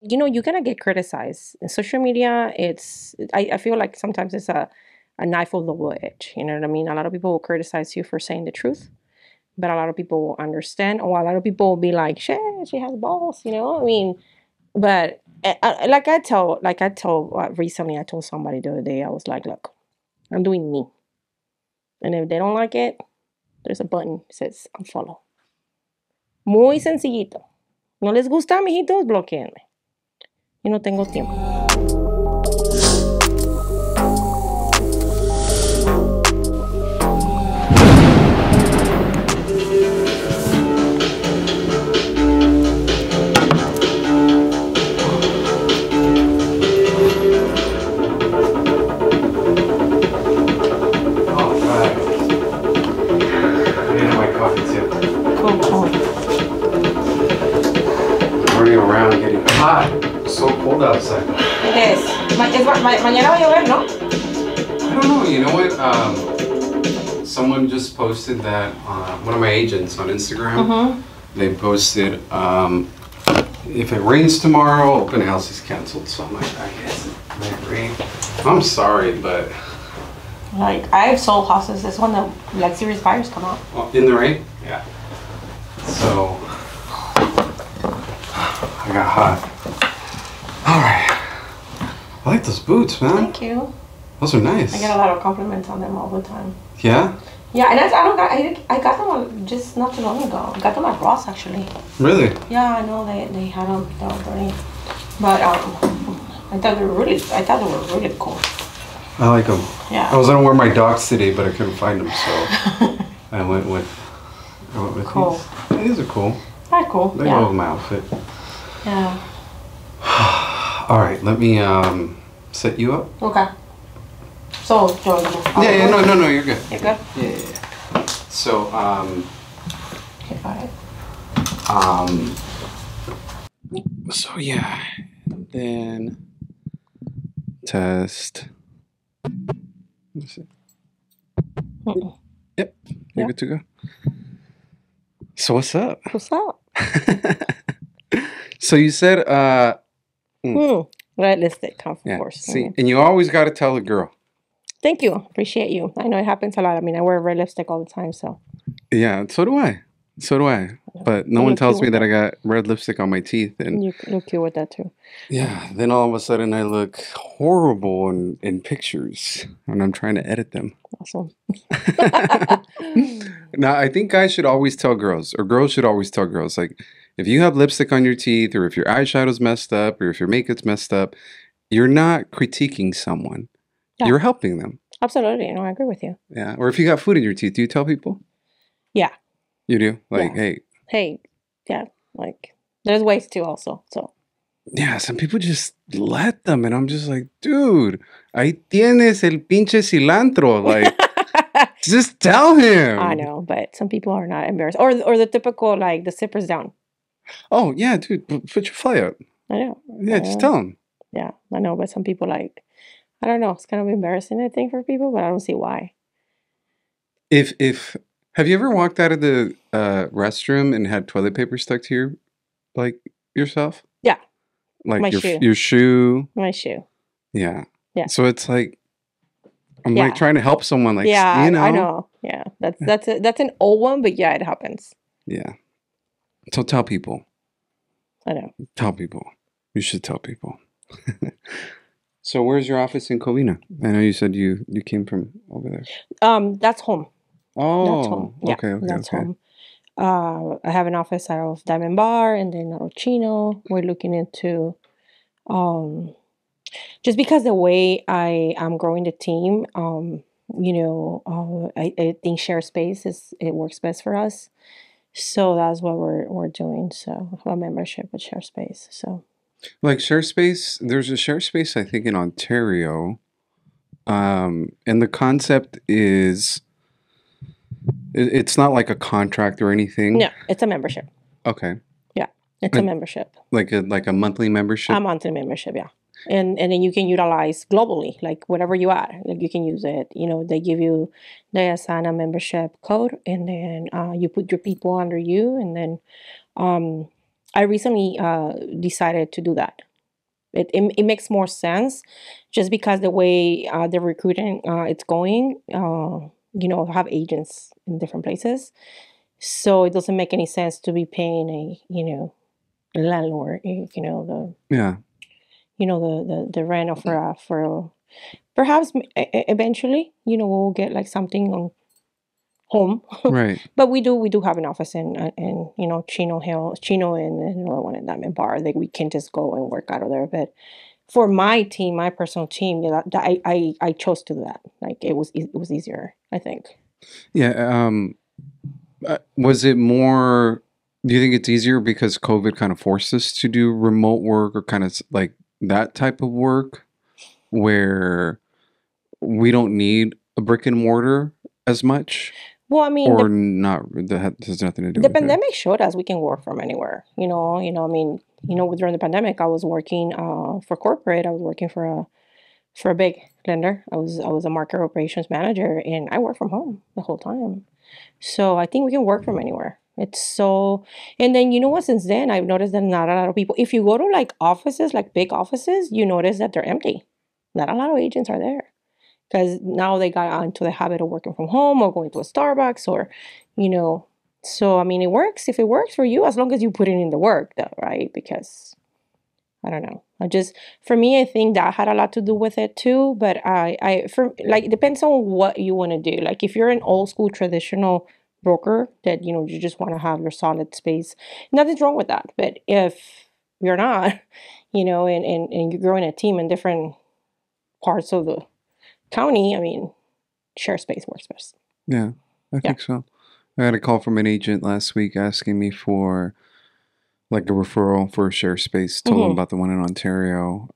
you're gonna get criticized in social media. I feel like sometimes it's a knife of double edge. You know what I mean? A lot of people will criticize you for saying the truth, but a lot of people will understand, or a lot of people will be like, "Shit, she has balls," I mean, but recently, I told somebody the other day, I was like, "Look, I'm doing me, and if they don't like it, there's a button that says unfollow. Muy sencillito. No les gusta, mijitos, bloqueenme. Y no tengo tiempo." Around getting hot. It's so cold outside. It is. Mañana va a llover, ¿no? I don't know. You know what? Someone just posted that one of my agents on Instagram. They posted if it rains tomorrow, open house is canceled. So I'm like, I guess it might rain. I'm sorry, but like I've sold houses. This one that like serious buyers come out. Well, in the rain, yeah. So. I got hot. All right. I like those boots, man. Thank you. Those are nice. I get a lot of compliments on them all the time. Yeah? Yeah, and I got them just not too long ago. I got them at Ross, actually. Really? Yeah, I know they had them. They were pretty. But I thought they were really cool. I like them. Yeah. I was gonna wear my dogs today, but I couldn't find them, so I went with cool. These. These are cool. They're cool. They go with my outfit. Yeah. All right, let me set you up. Okay. So, yeah, no, you're good. You're good? Yeah. So, okay, got it. So yeah, then test. Let's see. Yep, you're good to go. So what's up? What's up? So you said realistic, of yeah, course. see, and you always got to tell a girl. Thank you. Appreciate you. I know it happens a lot. I mean, I wear red lipstick all the time, so. Yeah, so do I. So do I. But no one tells me that I got red lipstick on my teeth, and you look cute with that too. Yeah, then all of a sudden I look horrible in pictures when I'm trying to edit them. Awesome. Now, I think guys should always tell girls, or girls should always tell girls, like, if you have lipstick on your teeth, or if your eyeshadow's messed up, or if your makeup's messed up, you're not critiquing someone. Yeah. You're helping them. Absolutely. No, I agree with you. Yeah. Or if you got food in your teeth, do you tell people? Yeah. You do? Like, yeah. Hey, yeah. Like, there's ways to also, so. Yeah, some people just let them, and I'm just like, dude, ahí tienes el pinche cilantro. Like, just tell him. I know, but some people are not embarrassed. Or the typical, like, the zipper's down. Oh, yeah, dude, put your fly out. I know. Yeah, just tell them. Yeah, I know, but some people, like, I don't know. It's kind of embarrassing, I think, for people, but I don't see why. Have you ever walked out of the restroom and had toilet paper stuck to your, like, yourself? Yeah. Like my your shoe. My shoe. Yeah. Yeah. So it's like, I'm like trying to help someone, like, yeah, you know. I know. Yeah. That's an old one, but yeah, it happens. Yeah. So tell people. I know. Tell people. You should tell people. So where's your office in Covina? I know you said you came from over there. That's home. Oh. That's home. Yeah, okay. That's home. I have an office out of Diamond Bar and then out of Chino. We're looking into just because the way I am growing the team, I think share space it works best for us. So that's what we're doing. So a membership with share space. So like share space, there's a share space I think in Ontario. And the concept is it's not like a contract or anything. Yeah, it's a membership. Okay. Yeah, it's a membership. Like a monthly membership? A monthly membership, yeah. And then you can utilize globally, like whatever you add, like you can use it. They assign a membership code, and then you put your people under you, and then I recently decided to do that. It makes more sense just because the way the recruiting it's going, have agents in different places. So it doesn't make any sense to be paying landlord, Yeah. the rent for perhaps eventually, we'll get like something on home. Right. But we do have an office in Chino Hill, Chino, and another one in Diamond Bar that we can just go and work out of there. But for my team, my personal team, that I chose to do that. Like it was easier, I think. Yeah. Was it more? Do you think it's easier because COVID kind of forced us to do remote work or kind of like that type of work where we don't need a brick and mortar as much, Well, I mean, or not? That has nothing to do the with it. pandemic showed us we can work from anywhere. I mean, during the pandemic, I was working for corporate. I was working for a big lender. I was a market operations manager, and I worked from home the whole time. So I think we can work from anywhere. It's so, and then you know what? Since then, I've noticed that not a lot of people. If you go to like offices, like big offices, you notice that they're empty. Not a lot of agents are there because now they got into the habit of working from home or going to a Starbucks or, you know. So I mean, it works if it works for you as long as you put it in the work, though, right? Because I don't know. For me, I think that had a lot to do with it too. But for like, it depends on what you want to do. Like, if you're an old school traditional broker that, you just want to have your solid space, nothing's wrong with that. But if you're not, and you're growing a team in different parts of the county, I mean, share space works best. Yeah, I Yeah. think so. I had a call from an agent last week asking me for like a referral for a share space. Told him Mm-hmm. about the one in Ontario.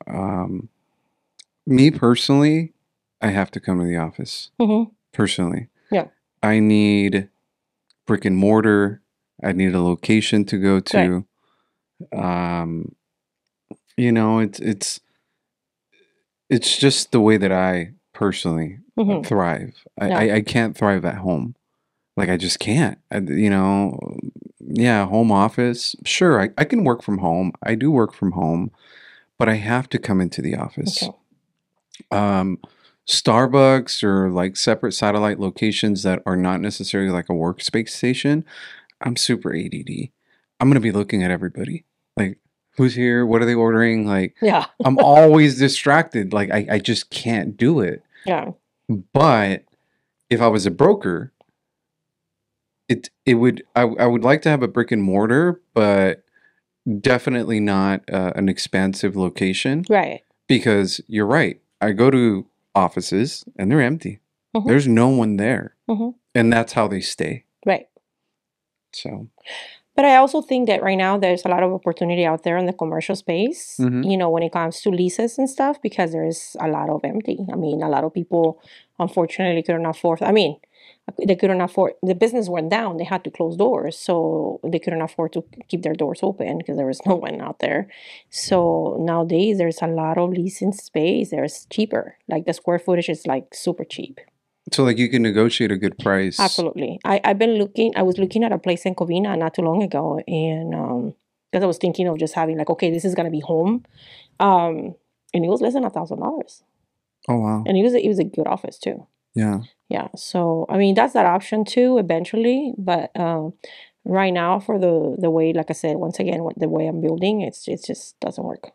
Me personally, I have to come to the office. Mm-hmm. Personally, Yeah. I need brick and mortar. I need a location to go Right. to. Um, it's just the way that I personally Mm-hmm. thrive. Yeah. I can't thrive at home. Like I just can't. Yeah, home office. Sure, I can work from home. I do work from home, but I have to come into the office. Okay. Um, Starbucks or like separate satellite locations that are not necessarily like a workspace station. I'm super ADD. I'm gonna be looking at everybody. Like, who's here? What are they ordering? Like, Yeah. I'm always distracted. Like, I just can't do it. Yeah. But if I was a broker, I would like to have a brick and mortar, but definitely not an expansive location Right. because you're right. I go to offices and they're empty. Mm-hmm. There's no one there, Mm-hmm. and that's how they stay. Right. So, But I also think that right now there's a lot of opportunity out there in the commercial space, mhm. when it comes to leases and stuff, because there's a lot of empty. I mean, a lot of people unfortunately couldn't afford. I mean, they couldn't afford. The business went down. They had to close doors, so they couldn't afford to keep their doors open because there was no one out there. So nowadays there's a lot of leasing space. There's cheaper. Like the square footage is like super cheap. So like you can negotiate a good price. Absolutely. I was looking at a place in Covina not too long ago, and because I was thinking of just having like, okay, this is gonna be home. And it was less than $1,000. Oh wow. And it was a good office too. Yeah. Yeah. So I mean that's that option too eventually. But right now for the way, like I said, once again, the way I'm building, it just doesn't work.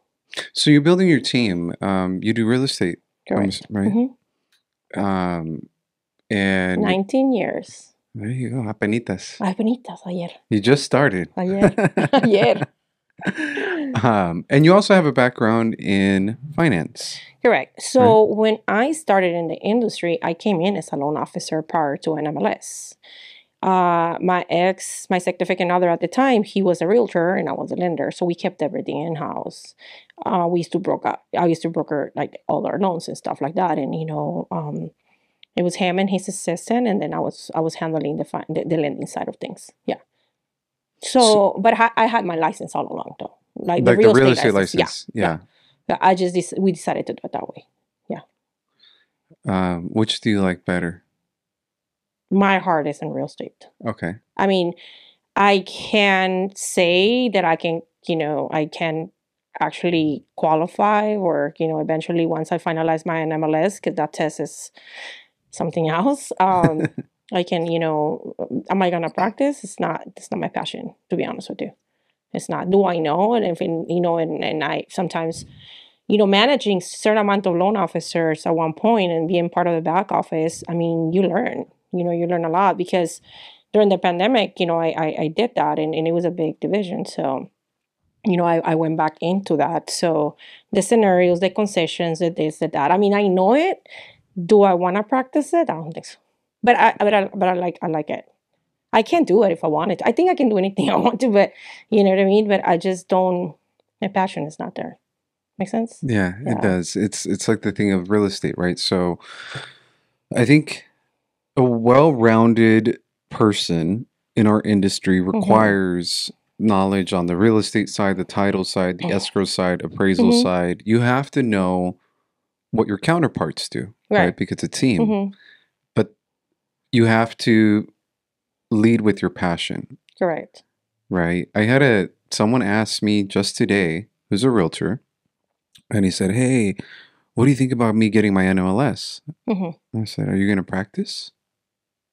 So you're building your team. You do real estate, Correct. right? Mm-hmm. And 19 years. there you go, apenitas. Ay, bonitas, ayer. You just started. Ayer. Ayer. And you also have a background in finance. Correct. So when I started in the industry, I came in as a loan officer prior to an MLS. My significant other at the time, he was a realtor and I was a lender, so we kept everything in house. I used to broker like all our loans and stuff like that, and it was him and his assistant, and then I was handling the lending side of things. Yeah. So, but I had my license all along though, like the real estate license. Yeah. But we decided to do it that way. Yeah. Which do you like better? My heart is in real estate. Okay. I mean, I can say that I can actually qualify, or eventually once I finalize my NMLS, because that test is something else. I can, am I gonna practice? It's not my passion, to be honest with you. It's not. Do I know? And if and I sometimes, managing certain amount of loan officers at one point and being part of the back office, I mean, you learn. You learn a lot, because during the pandemic, I did that, and it was a big division. So, I went back into that. So the scenarios, the concessions, the this, the that. I mean, I know it. Do I want to practice it? I don't think so. But I like it. I can't do it if I wanted to. I think I can do anything I want to, but you know what I mean? But I just don't, my passion is not there. Make sense? Yeah, it does. It's like the thing of real estate, right? So I think a well-rounded person in our industry requires knowledge on the real estate side, the title side, the escrow side, appraisal side. You have to know what your counterparts do, right? Because it's a team. But you have to lead with your passion. Correct. Right. I had someone asked me just today, who's a realtor, and he said, "Hey, what do you think about me getting my NMLS?" I said, "Are you going to practice?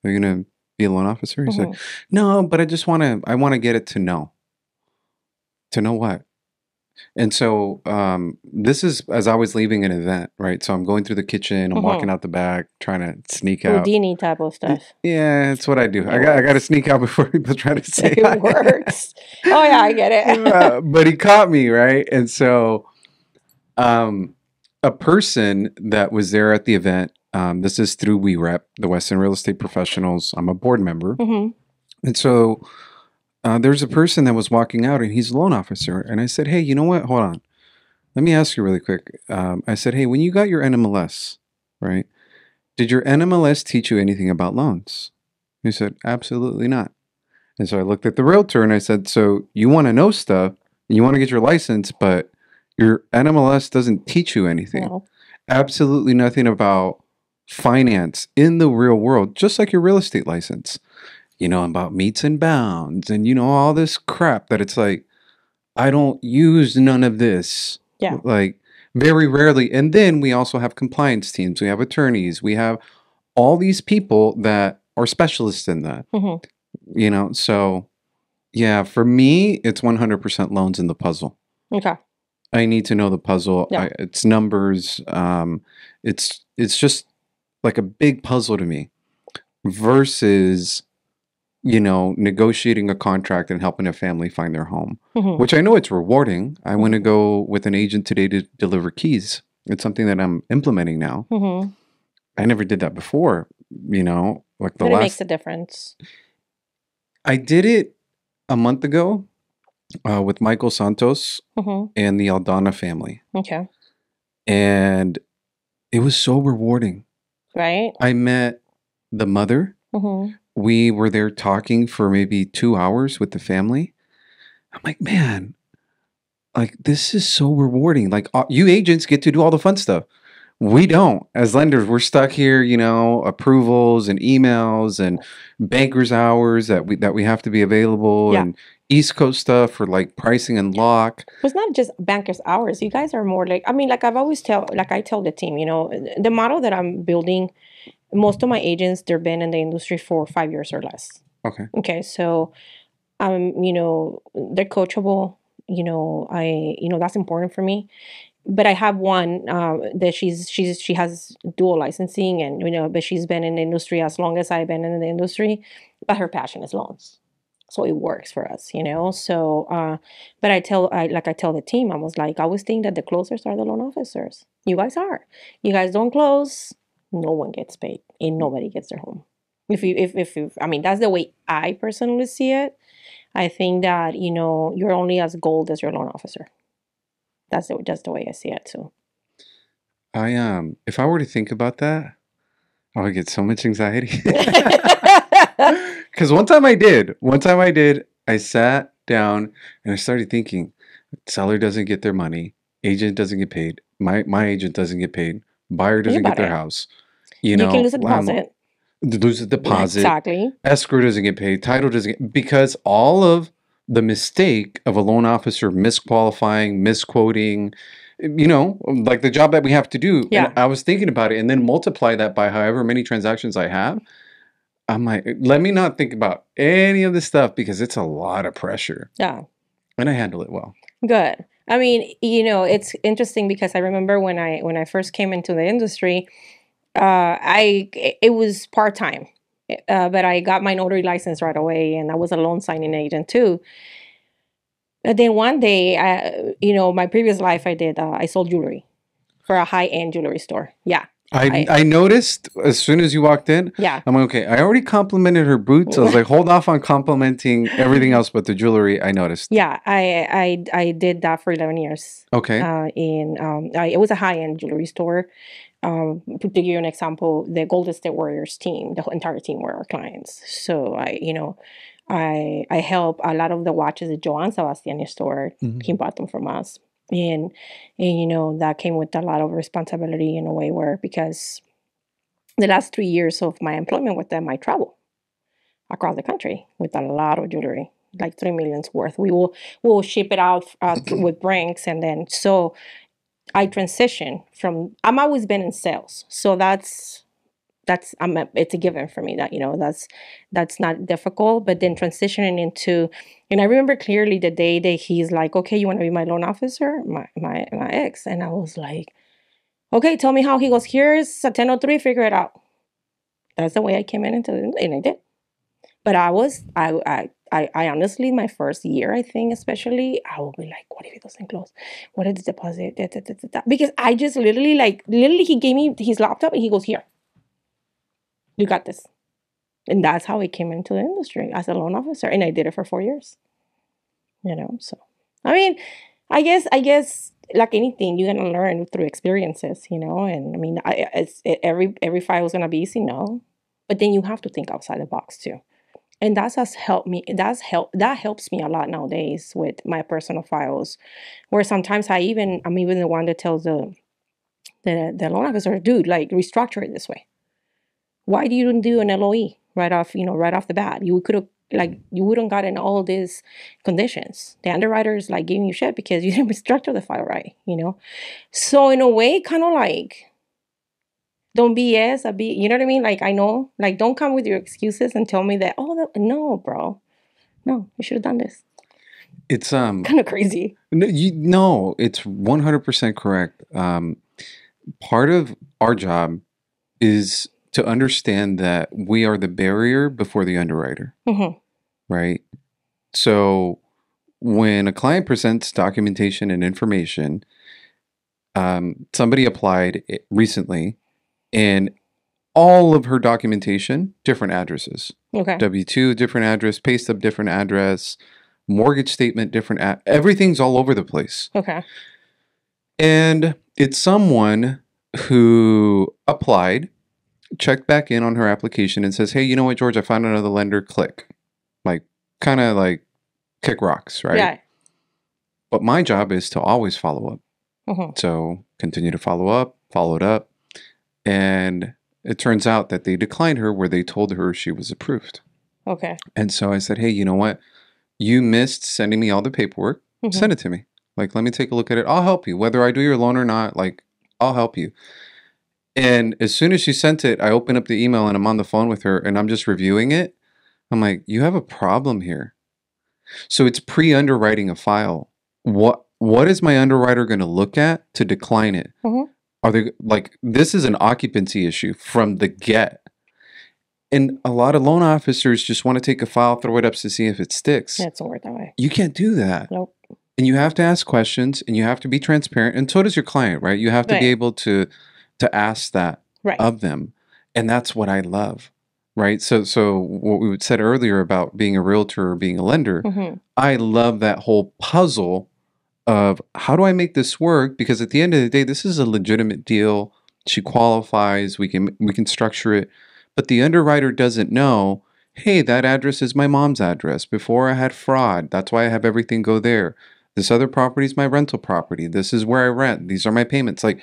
Are you going to be a loan officer?" He said, "No, but I want to get it to know." To know what? And so this is as I was leaving an event, right? So I'm going through the kitchen, I'm walking out the back, trying to sneak out. Houdini type of stuff. Yeah, that's what I do. I got to sneak out before people try to say it works. Oh yeah, I get it. But he caught me, right? And so a person that was there at the event, this is through WeRep, the Western Real Estate Professionals. I'm a board member. And so there's a person that was walking out, and he's a loan officer. And I said, "Hey, you know what? Hold on. Let me ask you really quick." I said, "Hey, when you got your NMLS, right, did your NMLS teach you anything about loans?" He said, "Absolutely not." And so I looked at the realtor and I said, "So you want to know stuff, and you want to get your license, but your NMLS doesn't teach you anything. No. Absolutely nothing about finance in the real world, just like your real estate license. About meets and bounds and, all this crap that it's like, I don't use none of this. Yeah. Like very rarely. And then we also have compliance teams. We have attorneys. We have all these people that are specialists in that, so yeah, for me, it's 100% loans in the puzzle. Okay. I need to know the puzzle. Yeah. It's numbers. It's just like a big puzzle to me versus, negotiating a contract and helping a family find their home, which I know it's rewarding. I want to go with an agent today to deliver keys. It's something that I'm implementing now. I never did that before, like But it makes a difference. I did it a month ago with Michael Santos and the Aldana family. Okay. And it was so rewarding. Right. I met the mother. We were there talking for maybe 2 hours with the family. I'm like, man, like this is so rewarding. Like you agents get to do all the fun stuff. We don't. As lenders, we're stuck here, approvals and emails and bankers hours that we have to be available and East Coast stuff for like pricing and lock. It's not just bankers hours. You guys are more like, like I've always I tell the team, the model that I'm building, most of my agents, they've been in the industry for 5 years or less. Okay. So, they're coachable, that's important for me. But I have one that she has dual licensing, and but she's been in the industry as long as I've been in the industry, but her passion is loans, so it works for us, So, but I tell the team, I was like, I always think that the closers are the loan officers. You guys are. You guys don't close, no one gets paid, and nobody gets their home. If you, that's the way I personally see it. I think that you're only as gold as your loan officer. That's the way I see it too. If I were to think about that, I would get so much anxiety. Because one time I did. I sat down and I started thinking, seller doesn't get their money, agent doesn't get paid, my agent doesn't get paid, buyer doesn't get their house. You can lose a deposit. Lose a deposit. Exactly. Escrow doesn't get paid. Title doesn't get, because all of the mistake of a loan officer misqualifying, misquoting, you know, like the job that we have to do. Yeah. And I was thinking about it and then multiply that by however many transactions I have. I'm like, let me not think about any of this stuff because it's a lot of pressure. Yeah. And I handle it well. Good. I mean, you know, it's interesting because I remember when I first came into the industry, it was part-time. But I got my notary license right away, and I was a loan signing agent too. But then one day, you know, my previous life, I sold jewelry for a high-end jewelry store. Yeah. I noticed as soon as you walked in, Yeah. I'm like, okay, I already complimented her boots. I was like, hold off on complimenting everything else but the jewelry. I noticed. Yeah, I did that for 11 years. Okay. It was a high-end jewelry store. To give you an example, the Golden State Warriors team, the entire team were our clients. So I help a lot of the watches at Joan Sebastian store. Mm-hmm. He bought them from us. And you know, that came with a lot of responsibility in a way where, because the last 3 years of my employment with them, I travel across the country with a lot of jewelry, like 3 millions worth. We'll ship it out with Brinks, and then so I transition from. I'm always been in sales, so it's a given for me that, you know, that's not difficult. But then transitioning into, and I remember clearly the day that he's like, okay, you want to be my loan officer, my ex, and I was like, okay, tell me how. He goes, here's a 1003, figure it out. That's the way I came into it, and I did. But I honestly, my first year, I think especially, I will be like, what if it doesn't close? What is the deposit? Da, da, da, da, da. Because I just literally, he gave me his laptop and he goes, here, you got this. And that's how I came into the industry as a loan officer. And I did it for 4 years. You know, so, I mean, I guess like anything, you're going to learn through experiences, you know. And I mean, every file is going to be easy, no. But then you have to think outside the box too. And that has helped me. That helps me a lot nowadays with my personal files, where sometimes I'm even the one that tells the loan officer, dude, like, restructure it this way. Why do you didn't do an LOE right off the bat? You could have, like, you wouldn't gotten all these conditions. The underwriter is like giving you shit because you didn't restructure the file right, you know. So in a way, kind of like, don't BS, you know what I mean? Like, I know, like, don't come with your excuses and tell me that, no, bro. No, you should have done this. It's kind of crazy. No, it's 100% correct. Part of our job is to understand that we are the barrier before the underwriter, mm-hmm. right? So when a client presents documentation and information, somebody applied recently, and all of her documentation, different addresses. Okay. W-2, different address, pay stub, different address, mortgage statement, different everything's all over the place. Okay. And it's someone who applied, checked back in on her application and says, hey, you know what, George, I found another lender, click. Like, kind of like kick rocks, right? Yeah. But my job is to always follow up. Mm-hmm. So continue to follow it up. And it turns out that they declined her where they told her she was approved. Okay. And so I said, hey, you know what? You missed sending me all the paperwork. Mm-hmm. Send it to me. Like, let me take a look at it. I'll help you. Whether I do your loan or not, like, I'll help you. And as soon as she sent it, I open up the email and I'm on the phone with her and I'm just reviewing it. I'm like, you have a problem here. So it's pre-underwriting a file. What is my underwriter going to look at to decline it? Mm-hmm. Are they like, this is an occupancy issue from the get. And a lot of loan officers just want to take a file, throw it up to see if it sticks. Yeah, it doesn't work that way. You can't do that. Nope. And you have to ask questions and you have to be transparent. And so does your client, right? You have to be able to ask that of them. And that's what I love, right? So what we said earlier about being a realtor or being a lender, mm-hmm. I love that whole puzzle of how do I make this work? Because at the end of the day, this is a legitimate deal. She qualifies. We can structure it. But the underwriter doesn't know, hey, that address is my mom's address. Before I had fraud. That's why I have everything go there. This other property is my rental property. This is where I rent. These are my payments. Like,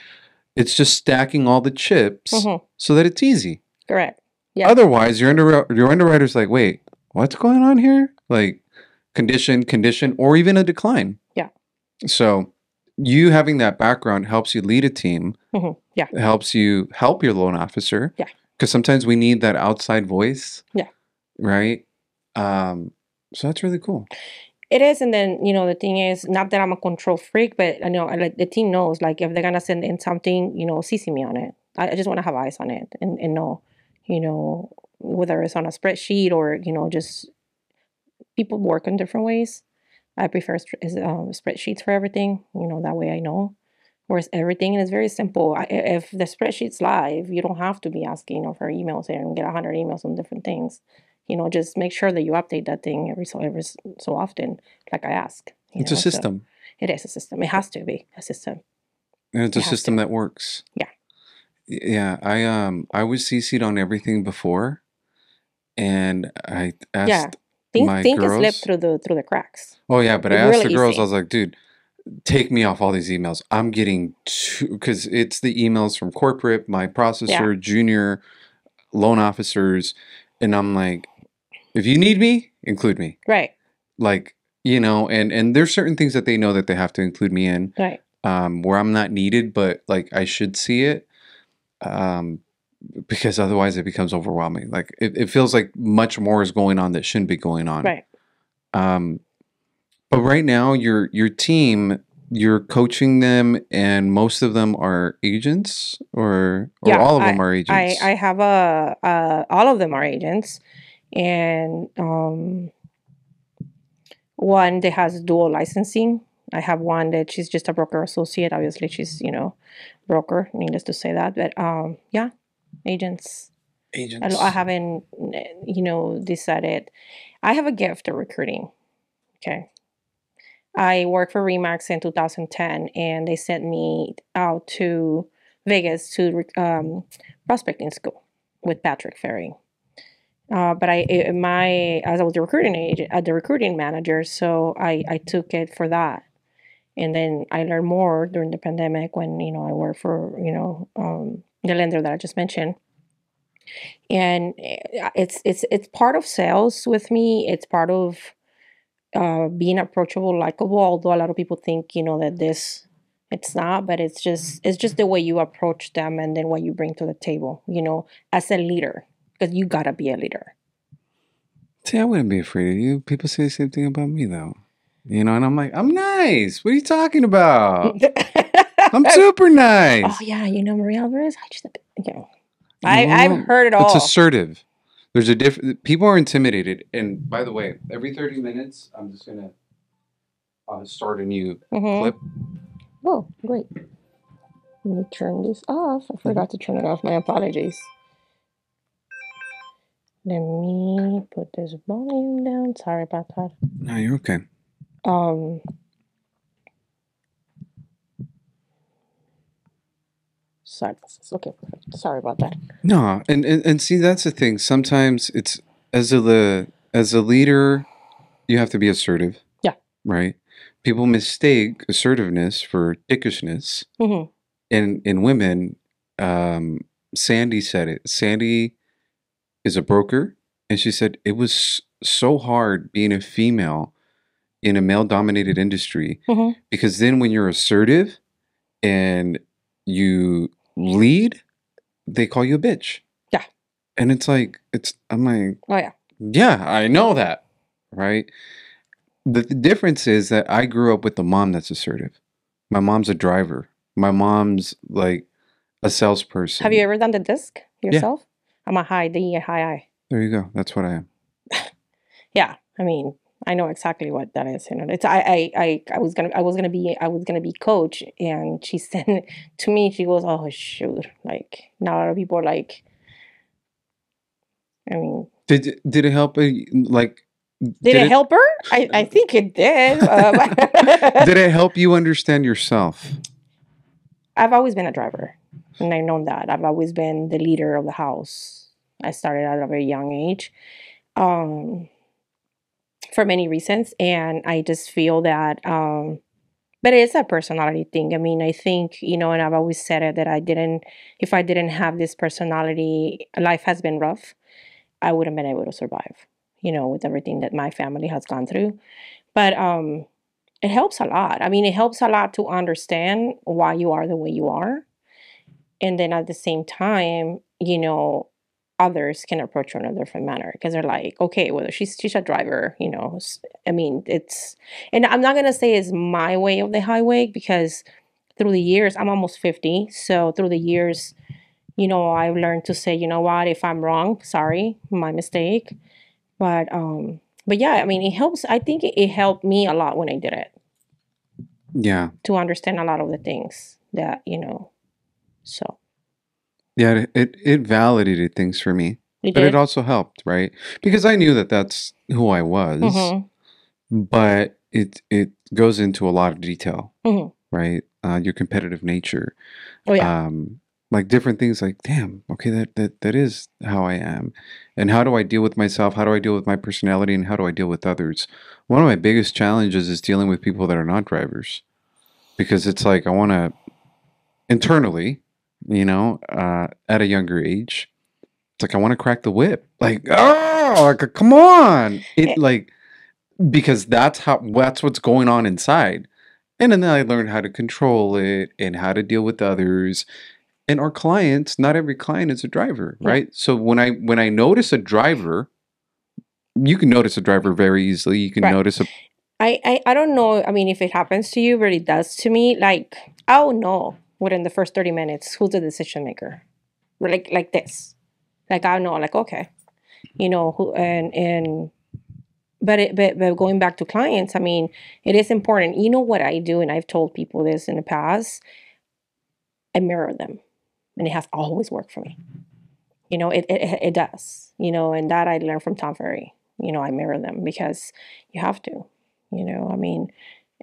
it's just stacking all the chips mm-hmm. so that it's easy. Correct. Yeah. Otherwise, your underwriter's like, wait, what's going on here? Like, condition, or even a decline. Yeah. So you having that background helps you lead a team. Yeah. It helps you help your loan officer. Yeah. Because sometimes we need that outside voice. Yeah. Right. So that's really cool. It is, and then the thing is, not that I'm a control freak, but I know like the team knows, like if they're gonna send in something, CC me on it. I just want to have eyes on it and know, whether it's on a spreadsheet or just people work in different ways. I prefer spreadsheets for everything. That way I know. Whereas everything is very simple. If the spreadsheet's live, you don't have to be asking for emails and get 100 emails on different things. Just make sure that you update that thing every so often, like I ask. It's a system. So it is a system. It has to be a system. And it's a system that works. Yeah. Yeah. I was CC'd on everything before, and I asked my girls. It slipped through the cracks. Oh yeah, but I asked the girls. I was like, dude, take me off all these emails. I'm getting because it's the emails from corporate, my processor, junior loan officers, and I'm like, if you need me, include me. Right. Like, and there's certain things that they know that they have to include me in. Right. Where I'm not needed, but like I should see it. Because otherwise it becomes overwhelming. Like it feels like much more is going on that shouldn't be going on. Right. But right now your team, you're coaching them, and most of them are agents, or all of them are agents. I have all of them are agents, and one that has dual licensing. I have one that she's just a broker associate. Obviously, she's broker. Needless to say that, but agents. I haven't decided. I have a gift of recruiting. Okay. I worked for Remax in 2010, and they sent me out to Vegas to prospecting school with Patrick Ferry. But as I was the recruiting agent, the recruiting manager, so I took it for that, and then I learned more during the pandemic when I worked for the lender that I just mentioned, and it's part of sales with me. It's part of being approachable, likable. Although a lot of people think that it's not, but it's just the way you approach them and then what you bring to the table. As a leader, because you gotta be a leader. See, I wouldn't be afraid of you. People say the same thing about me, though. And I'm like, I'm nice. What are you talking about? I'm super nice. Oh yeah, Maria Alvarez. I've heard it all. It's assertive. There's a people are intimidated. And by the way, every 30 minutes, I'm just going to start a new clip. Oh, great. Let me turn this off. I forgot to turn it off. My apologies. Let me put this volume down. Sorry about that. No, you're okay. Silence. Okay, perfect. Sorry about that. No, and see, that's the thing. Sometimes it's as a leader, you have to be assertive. Yeah. Right. People mistake assertiveness for dickishness. In women, Sandy said it. Sandy is a broker, and she said it was so hard being a female in a male-dominated industry, because then when you're assertive and you lead, they call you a bitch. Yeah. And I'm like, oh yeah. Yeah, I know that. Right. The difference is that I grew up with a mom that's assertive. My mom's a driver. My mom's like a salesperson. Have you ever done the disc yourself? Yeah. I'm a high D, a high I. There you go. That's what I am. Yeah. I mean, I know exactly what that is. It's I was gonna be coach, and she sent it to me. She goes, "Oh shoot!" Like now, a lot of people are like. I mean, did it help? Like, did it help her? I think it did. Did it help you understand yourself? I've always been a driver, and I've known that. I've always been the leader of the house. I started at a very young age. For many reasons, and I just feel that but it's a personality thing. I mean, I think and I've always said it, that if I didn't have this personality, life has been rough, I wouldn't been able to survive. with everything that my family has gone through. But it helps a lot. I mean, it helps a lot to understand why you are the way you are. And then at the same time, others can approach you in a different manner because they're like, okay, well, she's a driver, I mean, and I'm not going to say it's my way of the highway because through the years, I'm almost 50. So through the years, I've learned to say, you know what, if I'm wrong, sorry, my mistake. But yeah, I mean, it helps. I think it helped me a lot when I did it. Yeah. To understand a lot of the things that, so. Yeah, it validated things for me. It But it did? also helped, right? Because I knew that that's who I was, but it goes into a lot of detail, right? Your competitive nature. Oh, yeah. Like different things like, damn, okay, that is how I am. And how do I deal with myself? How do I deal with my personality? And how do I deal with others? One of my biggest challenges is dealing with people that are not drivers. Because it's like I want to internally, at a younger age, it's like I want to crack the whip. Like, oh, like, come on. It like because that's what's going on inside. And then I learned how to control it and how to deal with others. And our clients, not every client is a driver, right? Yeah. So when I notice a driver, you can notice a driver very easily. You can Right. notice a I don't know, I mean, if it happens to you, but it does to me. Like, I'll know within the first 30 minutes who's the decision maker. Like this. Like, I'll know, like, okay. Who but going back to clients, I mean, it is important. You know what I do, and I've told people this in the past, I mirror them. And it has always worked for me. It does. And that I learned from Tom Ferry. I mirror them because you have to. I mean,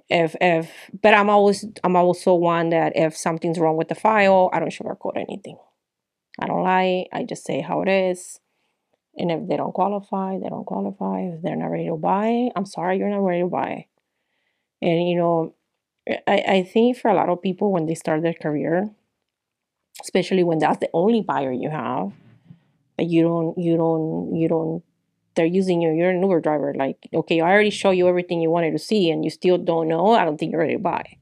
but I'm also one that if something's wrong with the file, I don't sugarcoat anything. I don't lie. I just say how it is. And if they don't qualify, they don't qualify. If they're not ready to buy, I'm sorry, you're not ready to buy. And I think for a lot of people when they start their career, especially when that's the only buyer you have, you don't they're using you, you're an Uber driver, like, okay, I already show you everything you wanted to see and you still don't know, I don't think you're ready to buy.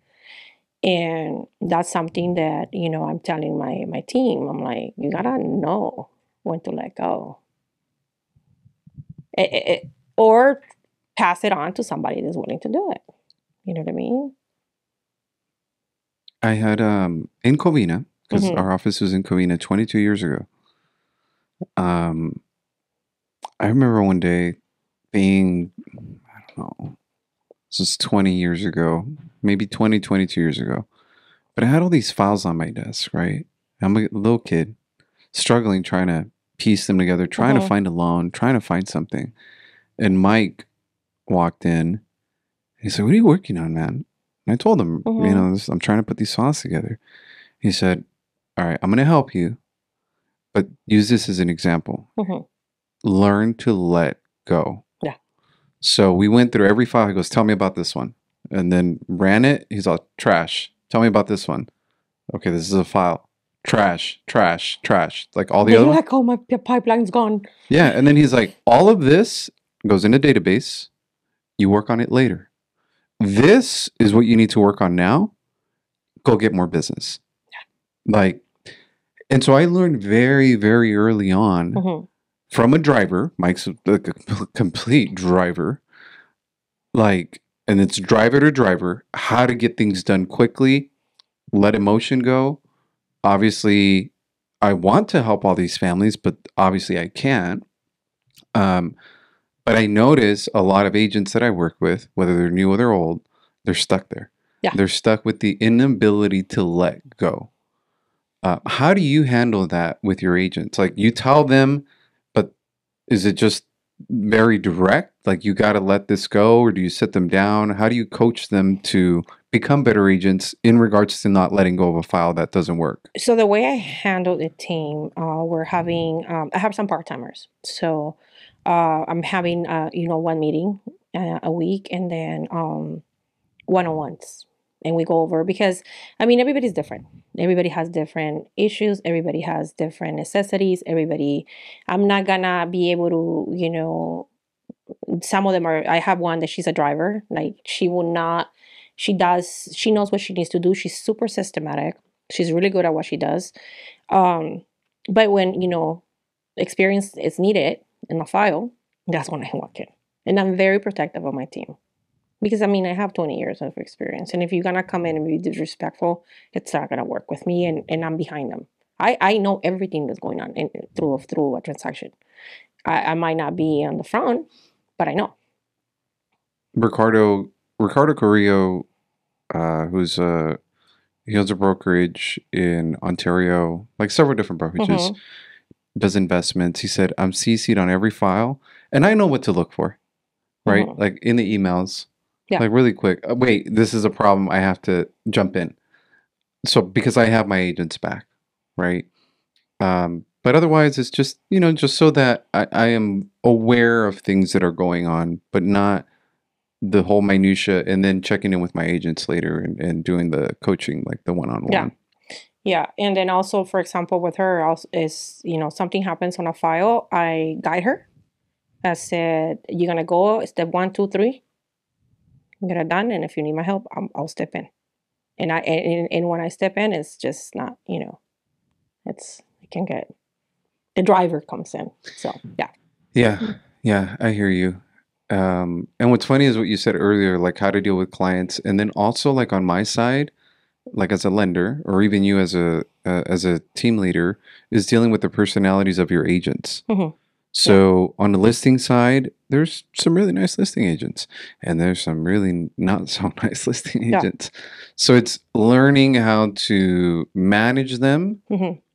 And that's something that, I'm telling my team, I'm like, you gotta know when to let go. Or pass it on to somebody that's willing to do it. You know what I mean? I had in Covina, because our office was in Covina 22 years ago. I remember one day being, I don't know, this is 20 years ago, maybe 22 years ago. But I had all these files on my desk, right? I'm a little kid, struggling, trying to piece them together, trying to find a loan, trying to find something. And Mike walked in. He said, "What are you working on, man?" And I told him, I'm trying to put these files together. He said, "All right, I'm going to help you, but use this as an example. Learn to let go." Yeah. So we went through every file. He goes, "Tell me about this one." And then ran it. He's all, "Trash. Tell me about this one." Okay, this is a file. Trash, trash, trash. Like all the other ones. Like, oh, my pipeline's gone. Yeah. And then he's like, all of this goes in a database. You work on it later. This is what you need to work on now. Go get more business. Like, and so I learned very, very early on from a driver. Mike's a complete driver. Like, and it's driver to driver, how to get things done quickly, let emotion go. Obviously, I want to help all these families, but obviously I can't. But I notice a lot of agents that I work with, whether they're new or they're old, they're stuck there. Yeah. They're stuck with the inability to let go. How do you handle that with your agents? Like you tell them, but is it just very direct? Like you got to let this go, or do you sit them down? How do you coach them to become better agents in regards to not letting go of a file that doesn't work? So the way I handle the team, we're having, I have some part-timers. So I'm having, one meeting a week and then one-on-ones. And we go over because, I mean, everybody's different. Everybody has different issues. Everybody has different necessities. I'm not gonna be able to, some of them are, I have one that she's a driver. Like she will not, she knows what she needs to do. She's super systematic. She's really good at what she does. But when, experience is needed in a file, that's when I walk in. And I'm very protective of my team. Because, I have 20 years of experience. And if you're going to come in and be disrespectful, it's not going to work with me. And I'm behind them. I know everything that's going on through a transaction. I might not be on the front, but I know. Ricardo Carrillo, he owns a brokerage in Ontario, like several different brokerages, does investments. He said, I'm CC'd on every file, and I know what to look for, right? Like in the emails, like really quick. Wait, this is a problem. I have to jump in. So because I have my agents back, right? But otherwise, it's just, just so that I am aware of things that are going on, but not the whole minutia, and then checking in with my agents later and doing the coaching, like the one-on-one. Yeah. And then also, for example, with her is, something happens on a file, I guide her. I said, you're going to go step 1, 2, 3, get it done. And if you need my help, I'll step in. And when I step in, it's just not, the driver comes in. So, yeah. Yeah, I hear you. And what's funny is what you said earlier, like how to deal with clients. And then also like on my side, like as a lender, or even you as a team leader, is dealing with the personalities of your agents. So on the listing side, there's some really nice listing agents, and there's some really not so nice listing agents. So it's learning how to manage them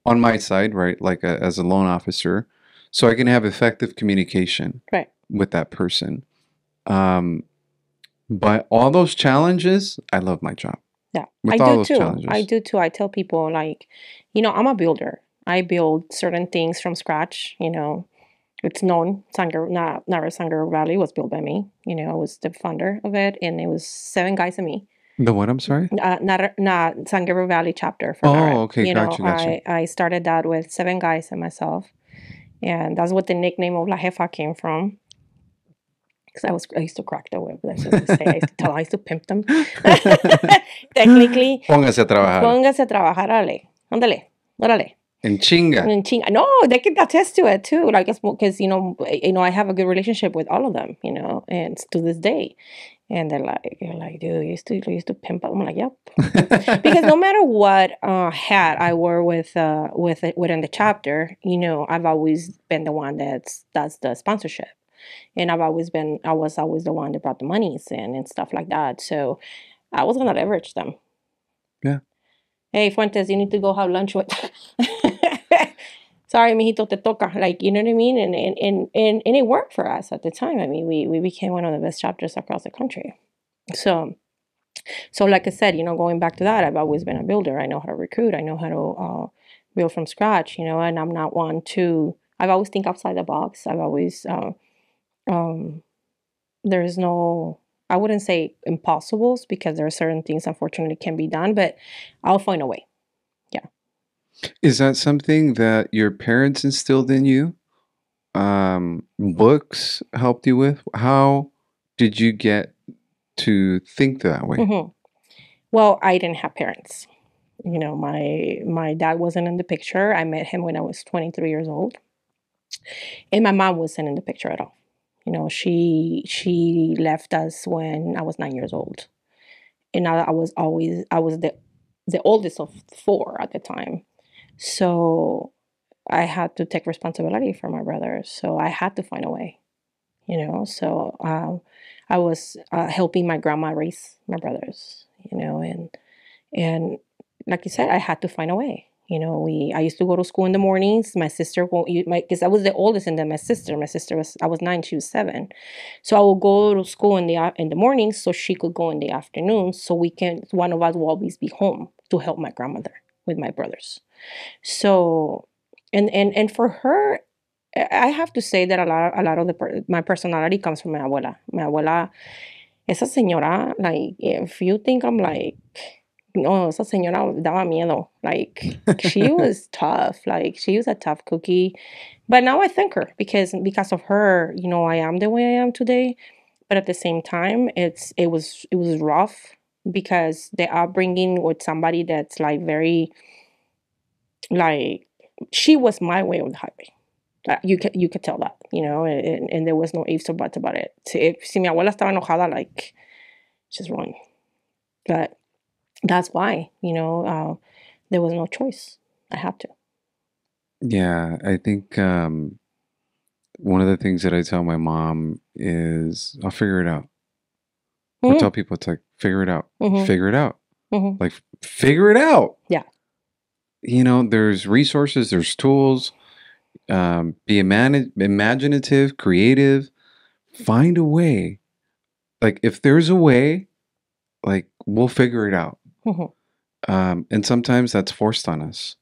on my side, right? Like as a loan officer, so I can have effective communication with that person. But all those challenges, I love my job. Yeah, I do too. I tell people, like, I'm a builder. I build certain things from scratch. It's known, Nara Sangre Valley was built by me. I was the founder of it, and it was 7 guys and me. The what? I'm sorry? Sangre Valley chapter for Nara. Okay, gotcha. I started that with 7 guys and myself, and that's what the nickname of La Jefa came from. Because I used to crack the whip. That's what I used to tell. I used to pimp them. Technically. Póngase a trabajar. Póngase a trabajar, ándale, órale. En chinga. No, they can attest to it too. Like, because I have a good relationship with all of them. And to this day, and they're like, dude, you used to pimp. I'm like, yep. Because no matter what hat I wore within the chapter, I've always been the one that's the sponsorship. And I was always the one that brought the monies in and stuff like that. So I was going to leverage them. Yeah. Hey, Fuentes, you need to go have lunch with. Sorry, mijito, te toca. Like, you know what I mean? And it worked for us at the time. We became one of the best chapters across the country. So like I said, going back to that, I've always been a builder. I know how to recruit. I know how to build from scratch, and I'm not one to, I've always think outside the box. I've always, there's no, I wouldn't say impossibles, because there are certain things unfortunately can be done, but I'll find a way. Yeah. Is that something that your parents instilled in you? Books helped you with? How did you get to think that way? Well, I didn't have parents. My dad wasn't in the picture. I met him when I was 23 years old. And my mom wasn't in the picture at all. She left us when I was 9 years old. And I was the oldest of 4 at the time. So I had to take responsibility for my brothers. So I had to find a way, So I was helping my grandma raise my brothers, and like you said, I had to find a way. I used to go to school in the mornings. My sister because I was the oldest, and then my sister I was 9, she was 7. So I would go to school in the mornings, so she could go in the afternoons. So one of us will always be home to help my grandmother with my brothers. So, and for her, I have to say that a lot of my personality comes from my abuela. My abuela, esa señora, like, if you think I'm like No, esa señora daba miedo. Like, she was tough. Like, she was a tough cookie. But now I thank her because of her, you know, I am the way I am today. But at the same time, it was rough because the upbringing with somebody that's like very like she was my way on the highway. You could tell that, you know, and there was no ifs or buts about it. Si mi abuela estaba enojada, like, just run. But that's why, you know, there was no choice. I had to. Yeah, I think one of the things that I tell my mom is I'll figure it out. I tell people, it's like, figure it out. Figure it out. Like, figure it out. Yeah. You know, there's resources, there's tools. Be imaginative, creative. Find a way. Like, if there's a way, like, we'll figure it out. And sometimes that's forced on us,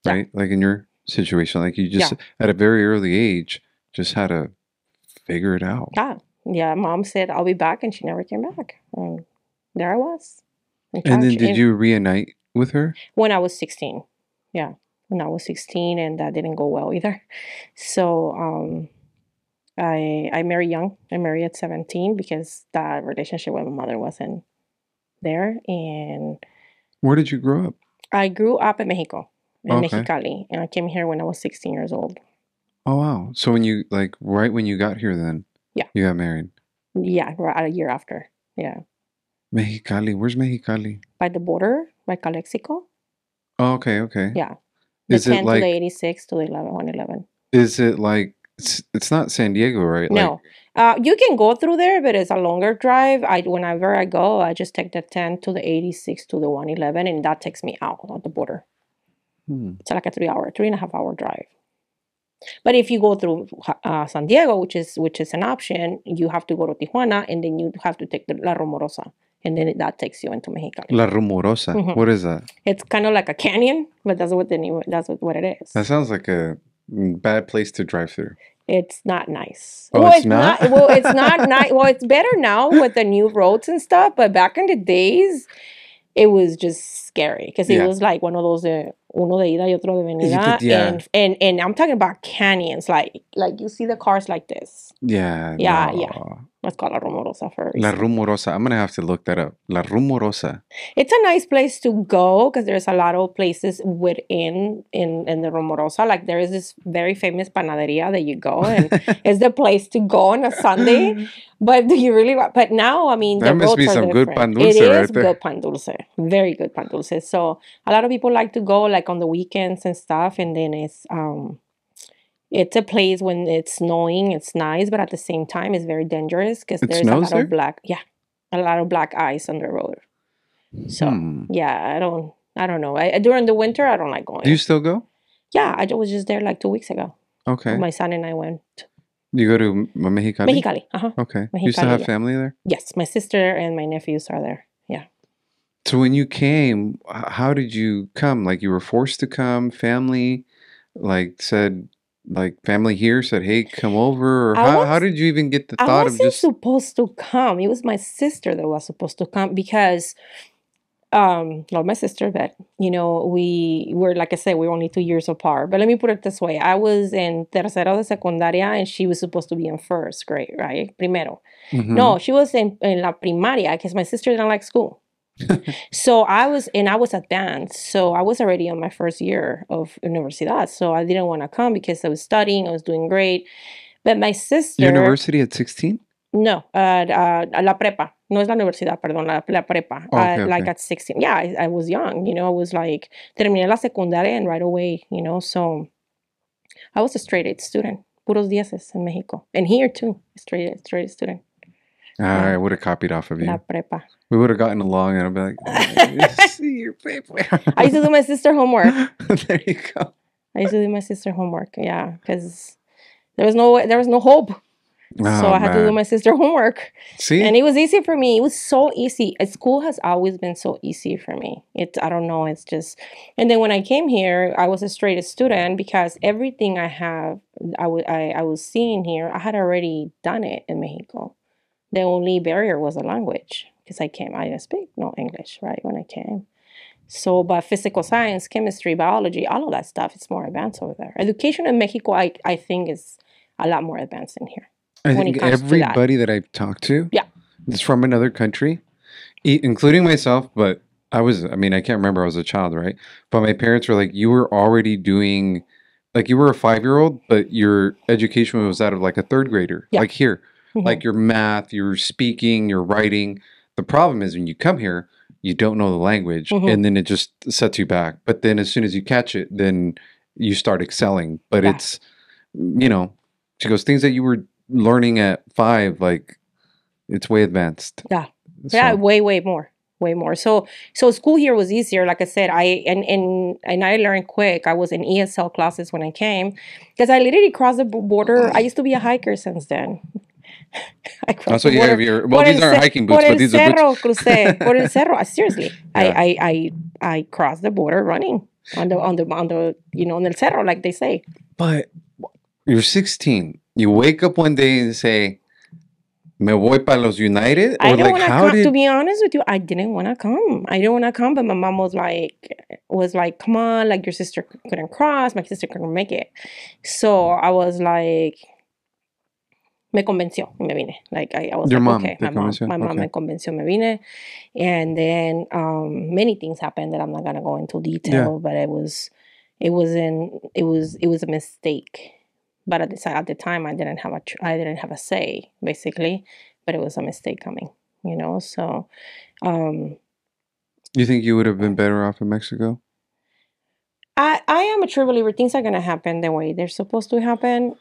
right? Like in your situation, like you just at a very early age just had to figure it out. Yeah, mom said I'll be back, and she never came back. And there I was. And then did you reunite with her? When I was 16. Yeah, when I was 16, and that didn't go well either. So I married young. I married at 17 because that relationship with my mother wasn't there. And where did you grow up? I grew up in Mexico, in Mexicali, and I came here when I was 16 years old. Oh wow! So when you right when you got here, then you got married. Yeah, right a year after. Yeah. Mexicali, where's Mexicali? By the border, by Calexico. Oh, okay. Yeah. The is 10 it like to the 86 to the 111? Is it like it's not San Diego, right? No. You can go through there, but it's a longer drive. Whenever I go, I just take the 10 to the 86 to the 111, and that takes me out on the border. It's like a 3.5 hour drive. But if you go through San Diego, which is an option, you have to go to Tijuana, and then you have to take the La Rumorosa, and then that takes you into Mexicali. La Rumorosa. What is that? It's kind of like a canyon, but that's what it is. That sounds like a bad place to drive through. It's not nice. Oh, it's not? Well, it's not nice. Well, it's better now with the new roads and stuff, but back in the days, it was just scary because it was like one of those uno de ida y otro de venida, and I'm talking about canyons, like you see the cars like this. Yeah. Let's call La Rumorosa first. La Rumorosa. I'm gonna have to look that up. La Rumorosa. It's a nice place to go because there's a lot of places within in the Rumorosa. Like there is this very famous panaderia that you go, and it's the place to go on a Sunday. But do you really? But now, I mean, there must be some good pan dulce. It is good pan dulce, very good pan dulce. So a lot of people like to go like on the weekends and stuff, and then it's a place when it's snowing, it's nice, but at the same time, it's very dangerous because there's a lot of black ice on the road. So I don't know. During the winter, I don't like going. Do you still go? Yeah, I was just there like 2 weeks ago. Okay. My son and I went. You go to Mexicali? Mexicali, Okay. Mexicali, you still have family there? Yes, my sister and my nephews are there. Yeah. So when you came, how did you come? Like you were forced to come? Family, family here said, "Hey, come over." Or how did you even get the thought of just? I wasn't supposed to come. It was my sister that was supposed to come because, not my sister, but you know, we were, like I said, we were only 2 years apart. But let me put it this way: I was in tercero de secundaria, and she was supposed to be in first grade, right? Primero. No, she was in la primaria because my sister didn't like school. So I was advanced, so I was already on my first year of universidad, so I didn't want to come because I was studying, I was doing great. But my sister... University at 16? No, la prepa. No es la universidad, perdón, la prepa. Okay. Like at 16. Yeah, I was young, you know, I was like, terminé la secundaria and right away, you know, so I was a straight A student, puros dieces in Mexico. And here too, straight A student. I would have copied off of you. La prepa. We would have gotten along, and I'd be like, "See your paper." I used to do my sister homework. There you go. I used to do my sister homework, yeah, because there was no hope. So I had to do my sister homework. See, and it was easy for me. It was so easy. School has always been so easy for me. I don't know. It's just, and then when I came here, I was a straight student because everything I was seeing here, I had already done it in Mexico. The only barrier was the language because I didn't speak no English, right, when I came. So, but physical science, chemistry, biology, all of that stuff, it's more advanced over there. Education in Mexico, I think, is a lot more advanced than here. I when think it comes to that. everybody that I've talked to Yeah. is from another country, including myself. But I can't remember. I was a child, right? But my parents were like, you were already doing, like, you were a 5-year-old, but your education was out of like a 3rd grader. Yeah. Like here, Mhm. like your math, your speaking, your writing. The problem is when you come here, you don't know the language, Mhm. and then it just sets you back. But then as soon as you catch it, then you start excelling. But Yeah. it's, she goes, things that you were learning at 5, like, it's way advanced. Yeah. So- Yeah, way more. So school here was easier. Like I said, I learned quick. I was in ESL classes when I came because I literally crossed the border. I used to be a hiker since then. I crossed Also, the you border. have your, well, these aren't hiking boots, Por but el these are boots. cerro crucé. Por el cerro. Seriously, Yeah. I crossed the border running on the on el cerro, like they say. But you're 16. You wake up one day and say, "Me voy para los United," I or didn't like, want to how come. did? To be honest with you, I didn't want to come. I didn't want to come, but my mom was like, "Come on, like your sister couldn't cross. My sister couldn't make it." So I was like, me convenció, y me vine. Like I was Your like, mom, okay, te convenció? my mom Okay. me convenció, me vine, and then many things happened that I'm not gonna go into detail, but it was a mistake. But at the time, I didn't have a say, basically, but it was a mistake coming, So, You think you would have been better off in Mexico? I am a true believer. Things are gonna happen the way they're supposed to happen.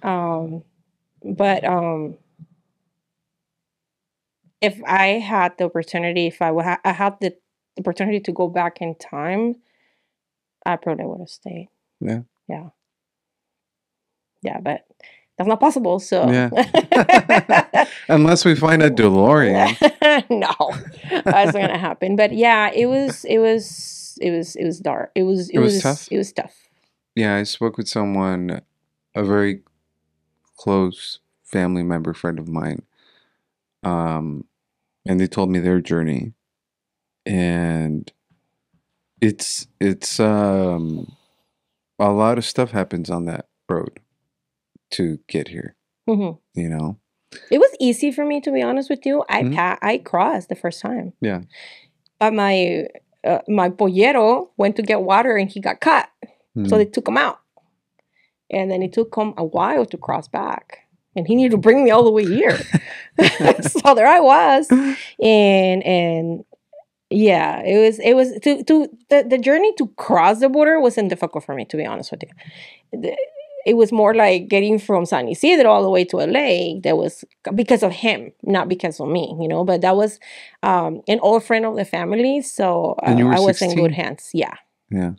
But if I had the opportunity, if I had the opportunity to go back in time, I probably would have stayed. Yeah. Yeah. Yeah, but that's not possible. So Yeah. Unless we find a DeLorean. no, that's not gonna happen. But yeah, it was dark. It was tough? It was tough. Yeah, I spoke with someone, a very close family member, friend of mine, and they told me their journey, and it's a lot of stuff happens on that road to get here. Mm-hmm. It was easy for me, to be honest with you. I crossed the first time. Yeah. But my pollero went to get water and he got caught. So they took him out. And then it took him a while to cross back. And he needed to bring me all the way here. So there I was. And yeah, it was the journey to cross the border wasn't difficult for me, to be honest with you. It was more like getting from San Isidro all the way to LA. That was because of him, not because of me, But that was an old friend of the family, so And you were I was 16? in good hands. Yeah, Yeah.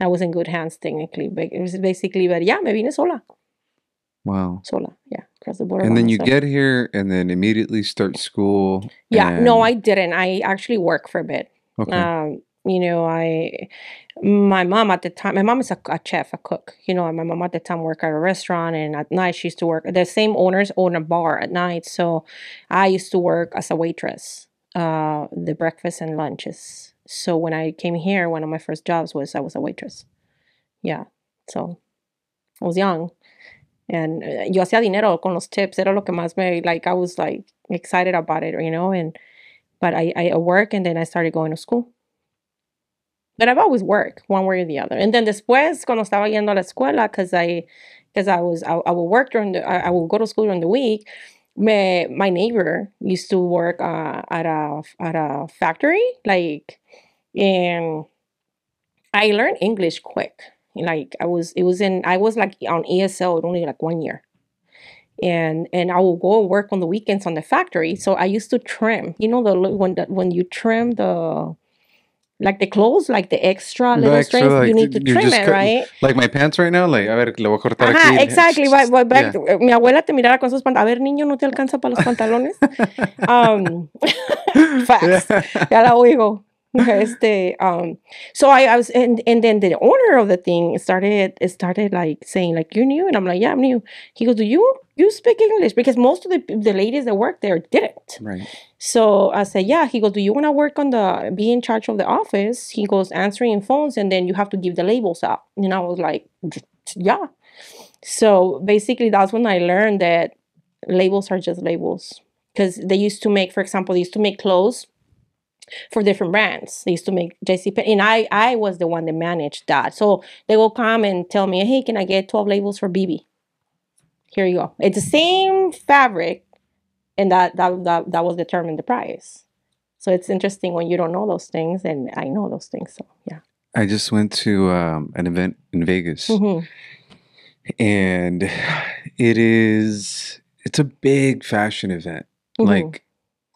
I was in good hands technically. But it was basically, but yeah, me vine sola, Wow. yeah, across the border. And by then you myself. get here and then immediately start school. Yeah, no, and- I didn't. I actually worked for a bit. Okay. My mom at the time, my mom is a chef, a cook. My mom at the time worked at a restaurant, and at night she used to work. The same owners own a bar at night, so I used to work as a waitress, the breakfast and lunches. So when I came here, one of my first jobs was I was a waitress. Yeah, so I was young, and yo hacía dinero con los tips. Era lo que más I was excited about it, But I work and then I started going to school. But I've always worked one way or the other. And then después, cuando estaba yendo a la escuela, because I would work I would go to school during the week. My neighbor used to work at a factory, and I learned English quick. I was on ESL only 1 year. And I will go and work on the weekends on the factory. So I used to trim, when you trim the clothes, the extra little strings, you need to trim it, right? Like my pants right now, a ver, le voy a cortar aquí. Exactly. Yeah. Mi abuela te miraba con esos pantalones. A ver, niño, ¿no te alcanza para los pantalones? Facts. Ya la oigo. So I was, and then the owner of the thing started like saying like, "You're new," and I'm like, "Yeah, I'm new." He goes, "Do you speak English?" Because most of the ladies that work there didn't. Right. So I said, "Yeah." He goes, "Do you want to work be in charge of the office?" He goes, "Answering phones, and then you have to give the labels out." And I was like, "Yeah." So basically, that's when I learned that labels are just labels. Because they used to make, for example, they used to make clothes for different brands. They used to make JCPenney, and I was the one that managed that. So they will come and tell me, "Hey, can I get 12 labels for BB? Here you go." It's the same fabric, and that was determined the price. So it's interesting when you don't know those things, and I know those things. So yeah. I just went to an event in Vegas, and it's a big fashion event, like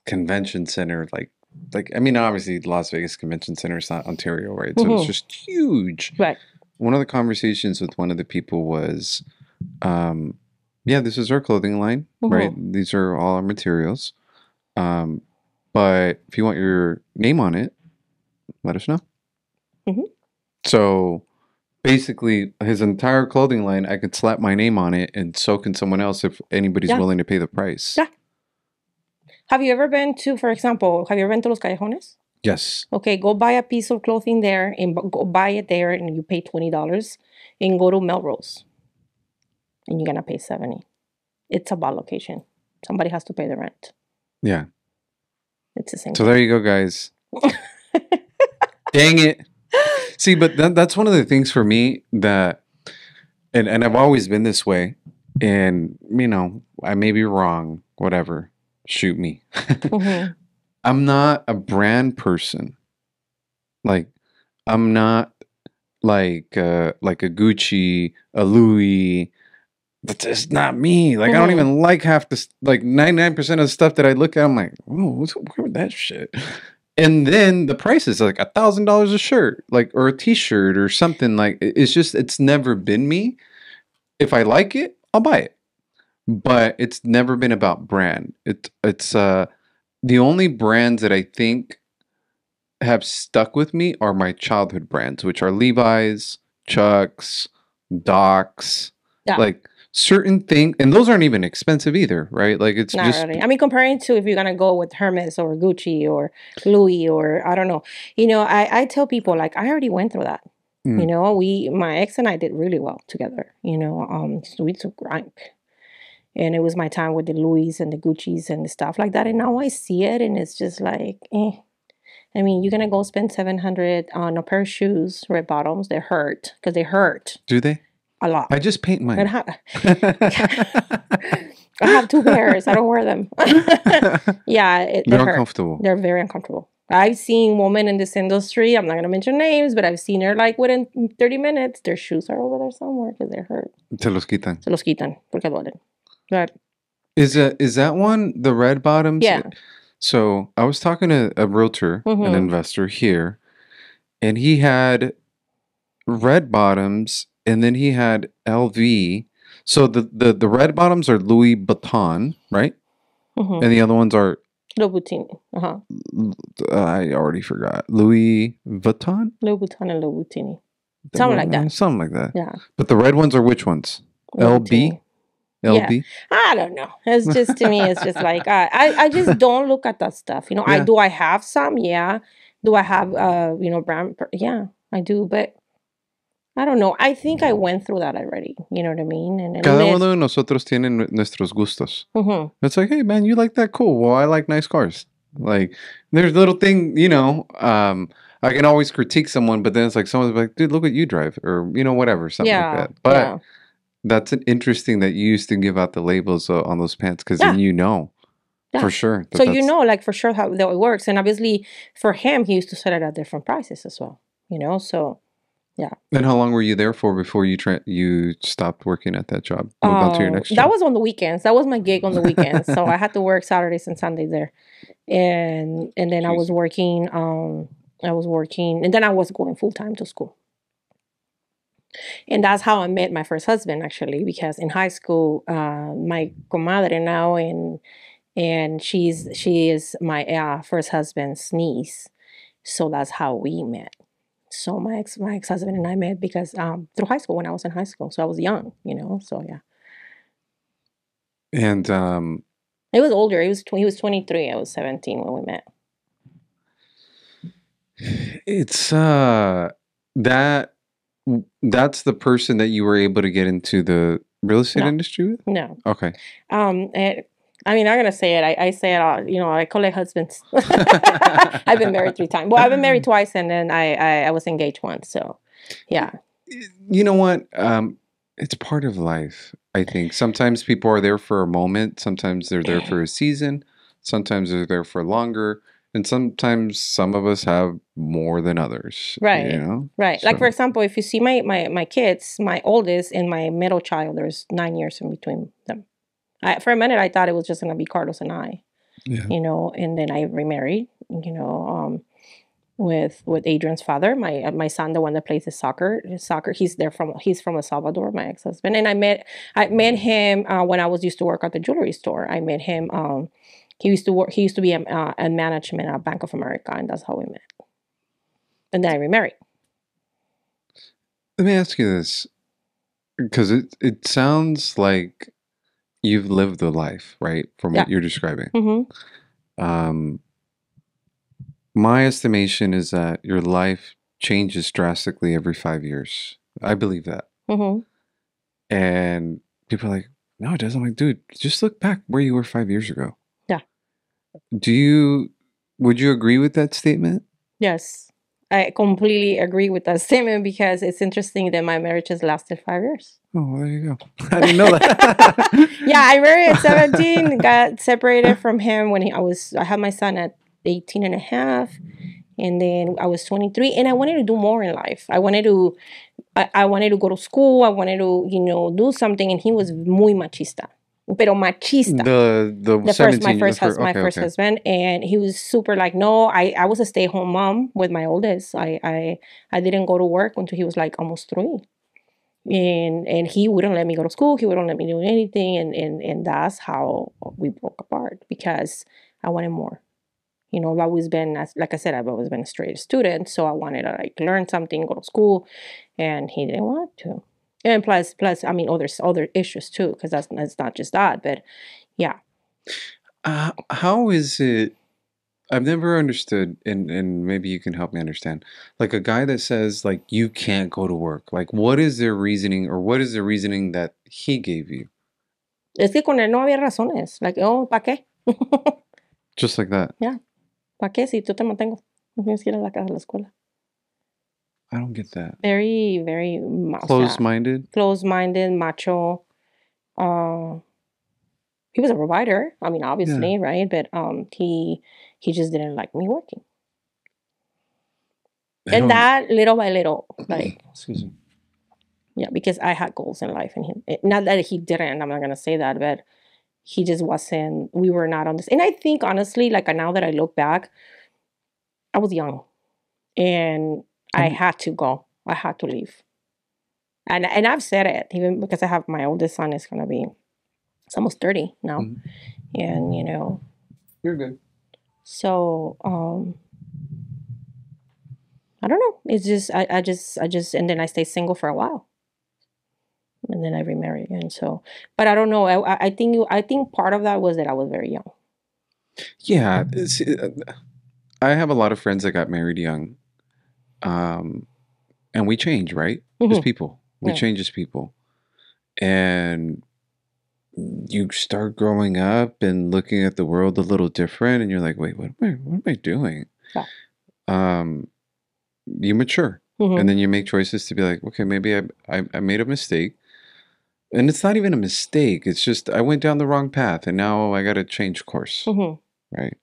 convention center, like I mean, obviously Las Vegas Convention Center is not Ontario, right? So it's just huge. Right. One of the conversations with one of the people was, yeah, this is our clothing line, right? These are all our materials. But if you want your name on it, let us know. So basically, his entire clothing line, I could slap my name on it, and so can someone else if anybody's willing to pay the price. Yeah. Have you ever been to, for example, Los Callejones? Yes. Okay, go buy a piece of clothing there and go buy it there, and you pay $20, and go to Melrose, and you're gonna pay $70. It's a bad location. Somebody has to pay the rent. Yeah. It's the same. So there you go, guys. Dang it. See, but that's one of the things for me that, and I've always been this way, and you know, I may be wrong, whatever, shoot me. I'm not a brand person. Like, I'm not like a Gucci, a Louis. That's just not me. Like, I don't even like half the, like 99% of the stuff that I look at. I'm like, oh, what's with that shit? And then the price is like $1,000 a shirt, like, or a t-shirt or something. Like, it's never been me. If I like it, I'll buy it. But it's never been about brand. It's the only brands that I think have stuck with me are my childhood brands, which are Levi's, Chucks, Docs, like certain things, and those aren't even expensive either, right? Like it's not just really. I mean, comparing to if you're gonna go with Hermes or Gucci or Louis or I don't know, I tell people like I already went through that. You know, my ex and I did really well together. We took rank. And it was my time with the Louis and the Gucci's and the stuff like that. And now I see it and it's just like, I mean, you're going to go spend $700 on a pair of shoes, red bottoms. They hurt because they hurt. Do they? A lot. I just paint mine. I have 2 pairs. I don't wear them. Yeah. They're uncomfortable. They're very uncomfortable. I've seen women in this industry. I'm not going to mention names, but I've seen her like within 30 minutes, their shoes are over there somewhere because they hurt. Se los quitan. Se los quitan porque duelen. Right. Is that one the red bottoms? Yeah. So I was talking to a realtor, an investor here, and he had red bottoms, and then he had LV. So the red bottoms are Louis Vuitton, right? And the other ones are Louboutin. I already forgot. Louis Vuitton? Louis Vuitton and Louboutin. Something like that. Something like that. Yeah. But the red ones are which ones? LB? LB? Yeah. I don't know. It's just, to me, it's just like, I just don't look at that stuff. I have some? Yeah. Do I have, brand? Yeah, I do. But I don't know. I think I went through that already. You know what I mean? And Cada uno de nosotros tiene nuestros gustos. It's like, hey, man, you like that? Cool. Well, I like nice cars. Like, there's little thing, I can always critique someone, but then it's like, someone's like, dude, look what you drive. Or, whatever, something like that. But that's an interesting that you used to give out the labels on those pants because then for sure. So like for sure how that works. And obviously for him, he used to sell it at different prices as well, so yeah. And how long were you there for before you stopped working at that job? Moved on to your next job? That was on the weekends. That was my gig on the weekends. So I had to work Saturdays and Sundays there. And then I was working, and then I was going full time to school. And that's how I met my first husband, actually, because in high school, my comadre now, and she is my first husband's niece. So that's how we met. So my ex-husband and I met because through high school, when I was in high school. So I was young, so yeah. And He was older. He was 23. I was 17 when we met. it's that's the person that you were able to get into the real estate No. industry with? No. Okay. I mean, I'm gonna say it. I say it all. I call it husbands. I've been married 3 times. Well, I've been married twice, and then I was engaged once. So, yeah. You know what? It's part of life, I think. Sometimes people are there for a moment. Sometimes they're there for a season. Sometimes they're there for longer. And sometimes some of us have more than others. Right. Right. Like, So- for example, if you see my kids, my oldest and my middle child, there's 9 years in between them. For a minute, I thought it was just going to be Carlos and I, Yeah. and then I remarried, with Adrian's father, my son, the one that plays soccer. He's from El Salvador, my ex-husband. And I met him when I used to work at the jewelry store. I met him. He used to be a management at Bank of America, and that's how we met. And then I remarried. Let me ask you this, because it sounds like you've lived the life, right? From what you're describing. Mm-hmm. My estimation is that your life changes drastically every 5 years. I believe that. Mm-hmm. And people are like, no, it doesn't. I'm like, dude, just look back where you were 5 years ago. Yeah. Would you agree with that statement? Yes. I completely agree with that statement because it's interesting that my marriage has lasted 5 years. Oh, well, there you go. I didn't know that. Yeah, I married at 17, got separated from him when I had my son at 18 and a half, and then I was 23, and I wanted to do more in life. I wanted to go to school. I wanted to, do something, and he was muy machista. Pero machista. My first husband, and he was super like, no, I was a stay-at-home mom with my oldest. I didn't go to work until he was like almost 3. And he wouldn't let me go to school. He wouldn't let me do anything. And that's how we broke apart because I wanted more. I've always been, like I said, I've always been a straight student. So I wanted to learn something, go to school, and he didn't want to. And plus, I mean, other issues too, because that's not just that, but yeah. How is it? I've never understood, and maybe you can help me understand. Like a guy that says, like, you can't go to work. Like, what is their reasoning, or what is the reasoning that he gave you? Es que con él no había razones. Like, ¿para qué? Just like that. Yeah. ¿Para qué si tú te mantengo? No tienes que ir a la casa, a la escuela. I don't get that. Very, very closed-minded. Closed-minded, macho. He was a provider. I mean, obviously, right? But he just didn't like me working. And that little by little, like, excuse me. Yeah, because I had goals in life, and not that he didn't. I'm not gonna say that, but he just wasn't. We were not on this. And I think honestly, like now that I look back, I was young, and I had to go. I had to leave. And I've said it even because I have my oldest son is gonna be. It's almost 30 now, and you're good. So I don't know. It's just I just and then I stayed single for a while. And then I remarried again. So, but I don't know. I think part of that was that I was very young. Yeah, I have a lot of friends that got married young, and we change, right? As people, we change as people, and you start growing up and looking at the world a little different, and you're like, wait, what am I doing? Yeah. You mature, and then you make choices to be like, okay, maybe I made a mistake. And it's not even a mistake. It's just I went down the wrong path, and now I got to change course, right?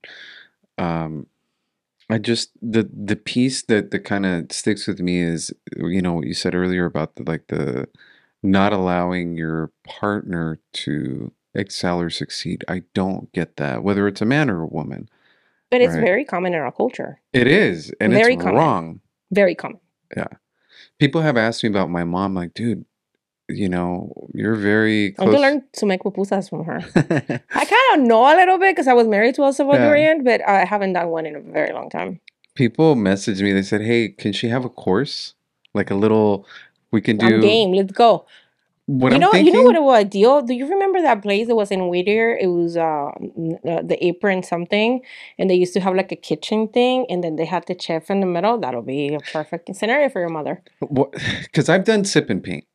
I just the piece that kind of sticks with me is what you said earlier about the not allowing your partner to excel or succeed. I don't get that, whether it's a man or a woman. But it's very common in our culture. It is, and very it's common. Wrong. Very common. Yeah, people have asked me about my mom. Like, dude. You're very close. I'm going to learn to make pupusas from her. I kind of know a little bit because I was married to a Salvadorian, but I haven't done one in a very long time. People messaged me. They said, "Hey, can she have a course? Like a little, we can I'm do." game. Let's go. What You I'm know thinking. what it was, deal? Do you remember that place that was in Whittier? It was the Apron something, and they used to have like a kitchen thing, and then they had the chef in the middle. That'll be a perfect scenario for your mother. Because I've done sip and paint,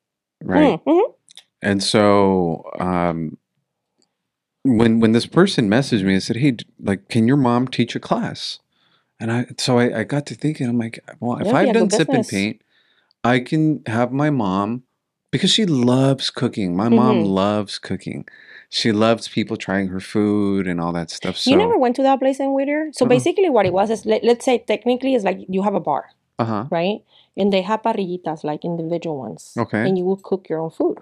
right? Mm-hmm. And so when this person messaged me and said, "Hey, like, can your mom teach a class?" And I got to thinking, I'm like, well, if That'll be I've a good done sip and business. paint, I can have my mom because she loves cooking. My mom Mm-hmm. loves cooking. She loves people trying her food and all that stuff. You So, never went to that place in Whittier? So uh-uh. basically, what it was is let's say technically is like you have a bar, Uh-huh. right? And they have parrillitas, like individual ones, Okay. and you will cook your own food.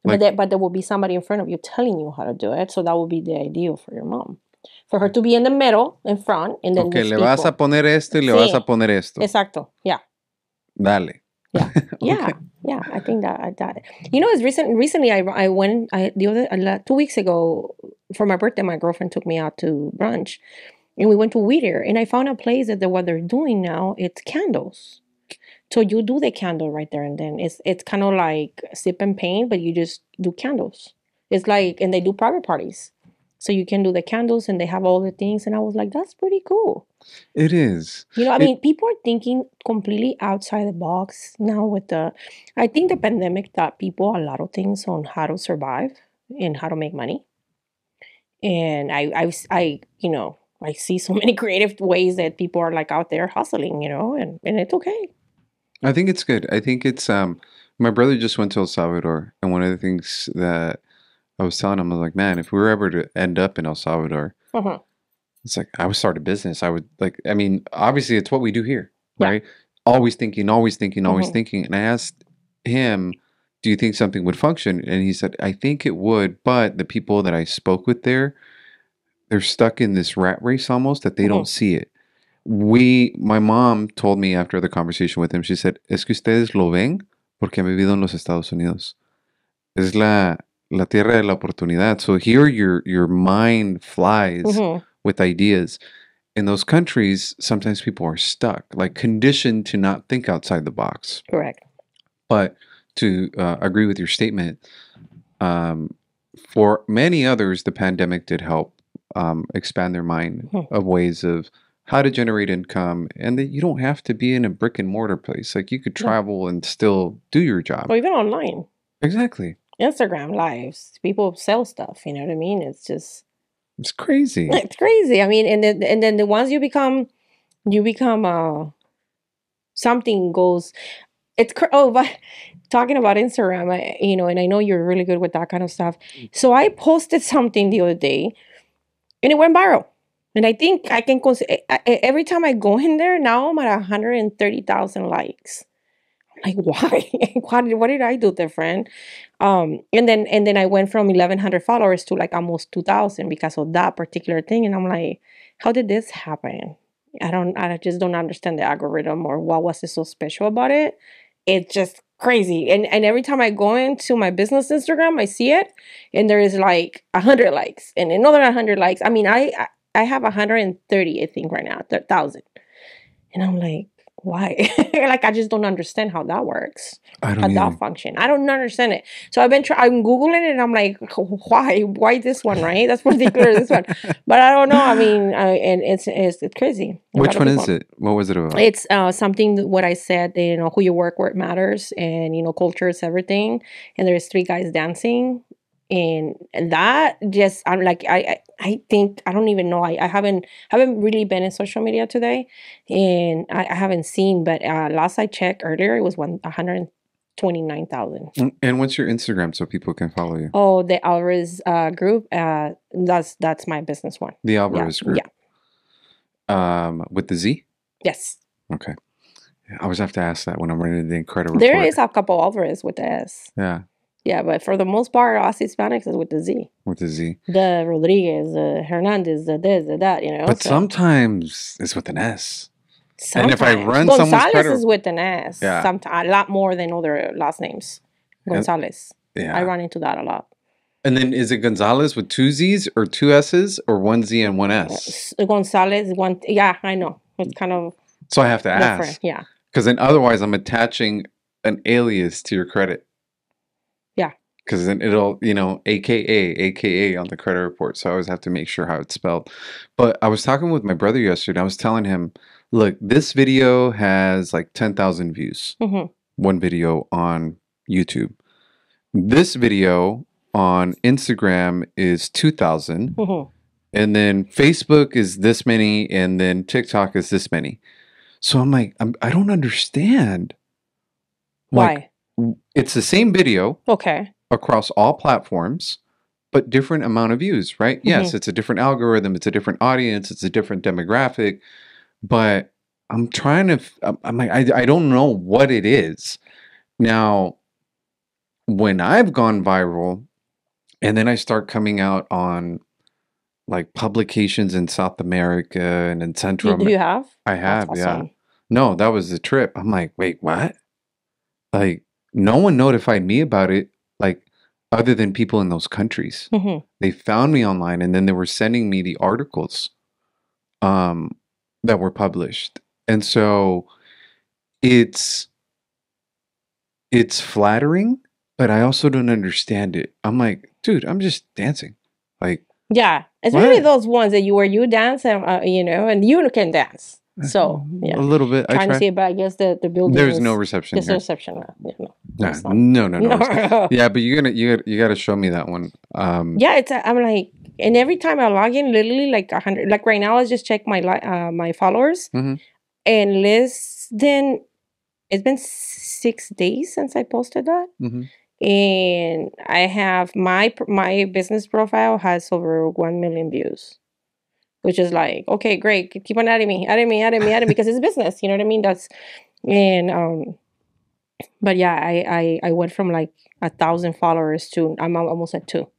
Like, But there will be somebody in front of you telling you how to do it. So that would be the ideal for your mom. For her to be in the middle, in front, and then okay, these le vas a people. poner esto y le vas a Sí, poner esto. exacto. Yeah, Dale. yeah, yeah, Okay. yeah. I think that you know, it's recently I went the other 2 weeks ago for my birthday. My girlfriend took me out to brunch, and we went to Whittier, and I found a place that what they're doing now, it's candles. So you do the candle right there and then. It's kind of like sip and paint, but you just do candles. It's like, and they do private parties. So you can do the candles and they have all the things. And I was like, that's pretty cool. It is. You know, I It mean, people are thinking completely outside the box now with I think the pandemic taught people a lot of things on how to survive and how to make money. And you know, I see so many creative ways that people are like out there hustling, you know, and it's okay. I think it's good. I think it's my brother just went to El Salvador, and one of the things that I was telling him, I was like, man, if we were ever to end up in El Salvador, Uh-huh. it's like I would start a business. I would like, I mean, obviously it's what we do here, Yeah. right? Always thinking, always thinking, always Hmm. thinking. And I asked him, do you think something would function? And he said, I think it would, but the people that I spoke with there, they're stuck in this rat race almost that they don't Hmm. see it. My mom told me after the conversation with him, she said, es que ustedes lo ven porque han vivido en los Estados Unidos. Es la tierra de la oportunidad. So here your mind flies Hmm. with ideas. In those countries, sometimes people are stuck, like conditioned to not think outside the box. Correct. But to agree with your statement, um, for many others, the pandemic did help expand their mind Mhm. of ways of how to generate income, and that you don't have to be in a brick and mortar place. Like you could No. travel and still do your job. Or even online. Exactly. Instagram lives. People sell stuff, you know what I mean? It's just It's crazy. it's crazy. I mean, and then the ones you become something goes but talking about Instagram, you know, and I know you're really good with that kind of stuff. So I posted something the other day and it went viral. And I think I can every time I go in there now I'm at 130,000 likes. Like why? What did I do different? And then I went from 1,100 followers to like almost 2,000 because of that particular thing. And I'm like, how did this happen? I just don't understand the algorithm or what was it so special about it. It's just crazy. And every time I go into my business Instagram, I see it, and there is like 100 likes and another 100 likes. I mean, I have 130, I think, right now, 1,000. And I'm like, why? Like, I just don't understand how that works, I how don't that either. function. I don't understand it. So I'm Googling it and I'm like, why this one, right? That's particular, this one. But I don't know. I mean, and it's crazy. A lot Which of one is people. it? What was it about? It's something what I said, you know, who you work with matters, and you know, culture is everything. And there's three guys dancing, and that just I'm like I think I don't even know. I haven't really been in social media today, and I haven't seen. But last I checked earlier, it was 129,000. And what's your Instagram so people can follow you? Oh, the Alvarez group. That's my business one. The Yeah, Alvarez group. yeah, With the Z? yes. Okay. I always have to ask that when I'm reading the Incredible There Report. is a couple Alvarez with the S. Yeah, Yeah, but for the most part, us Hispanics is with the Z. with the Z. The Rodriguez, the Hernandez, the this, the that, you know. But so sometimes it's with an S. And if I sometimes run someone's Gonzalez credit, is with an S. yeah, Sometimes a lot more than other last names. and, Gonzalez. I yeah. run into that a lot. And then is it Gonzalez with two Z's or two S's or one Z and one S? Gonzalez one. Yeah, I know. It's kind of So I have to different. ask. Yeah. Because then otherwise I'm attaching an alias to your credit. Yeah. Because then it'll, AKA on the credit report. So I always have to make sure how it's spelled. But I was talking with my brother yesterday. I was telling him, look, this video has like 10,000 views. Mm-hmm. One video on YouTube. This video on Instagram is 2,000. Mm-hmm. And then Facebook is this many. And then TikTok is this many. So I'm like, I don't understand. Why? It's the same video. Okay. Across all platforms, but different amount of views, right? Mm-hmm. Yes, it's a different algorithm, it's a different audience, it's a different demographic, but I'm trying to, I'm like, I don't know what it is. Now, when I've gone viral and then I start coming out on like publications in South America and in Central America. You have? I have, That's yeah. awesome. No, that was the trip. I'm like, wait, what? Like, no one notified me about it. Like, other than people in those countries. Mm-hmm. They found me online and then they were sending me the articles that were published. And so it's flattering, but I also don't understand it. I'm like, dude, I'm just dancing. Like, yeah, it's what? really those ones that you dance and and you can dance. So yeah, a little bit. Trying to see, but I guess the building. There's no reception. There's here. no reception. No. Yeah, but you gotta show me that one. Yeah, I'm like, and every time I log in, literally like 100. Like right now, I just check my my followers, mm-hmm. and then it's been 6 days since I posted that, mm-hmm. and I have my business profile has over 1 million views. Which is like, okay, great. Keep on adding me, because it's business. You know what I mean? But yeah, I went from like 1,000 followers to I'm almost at 2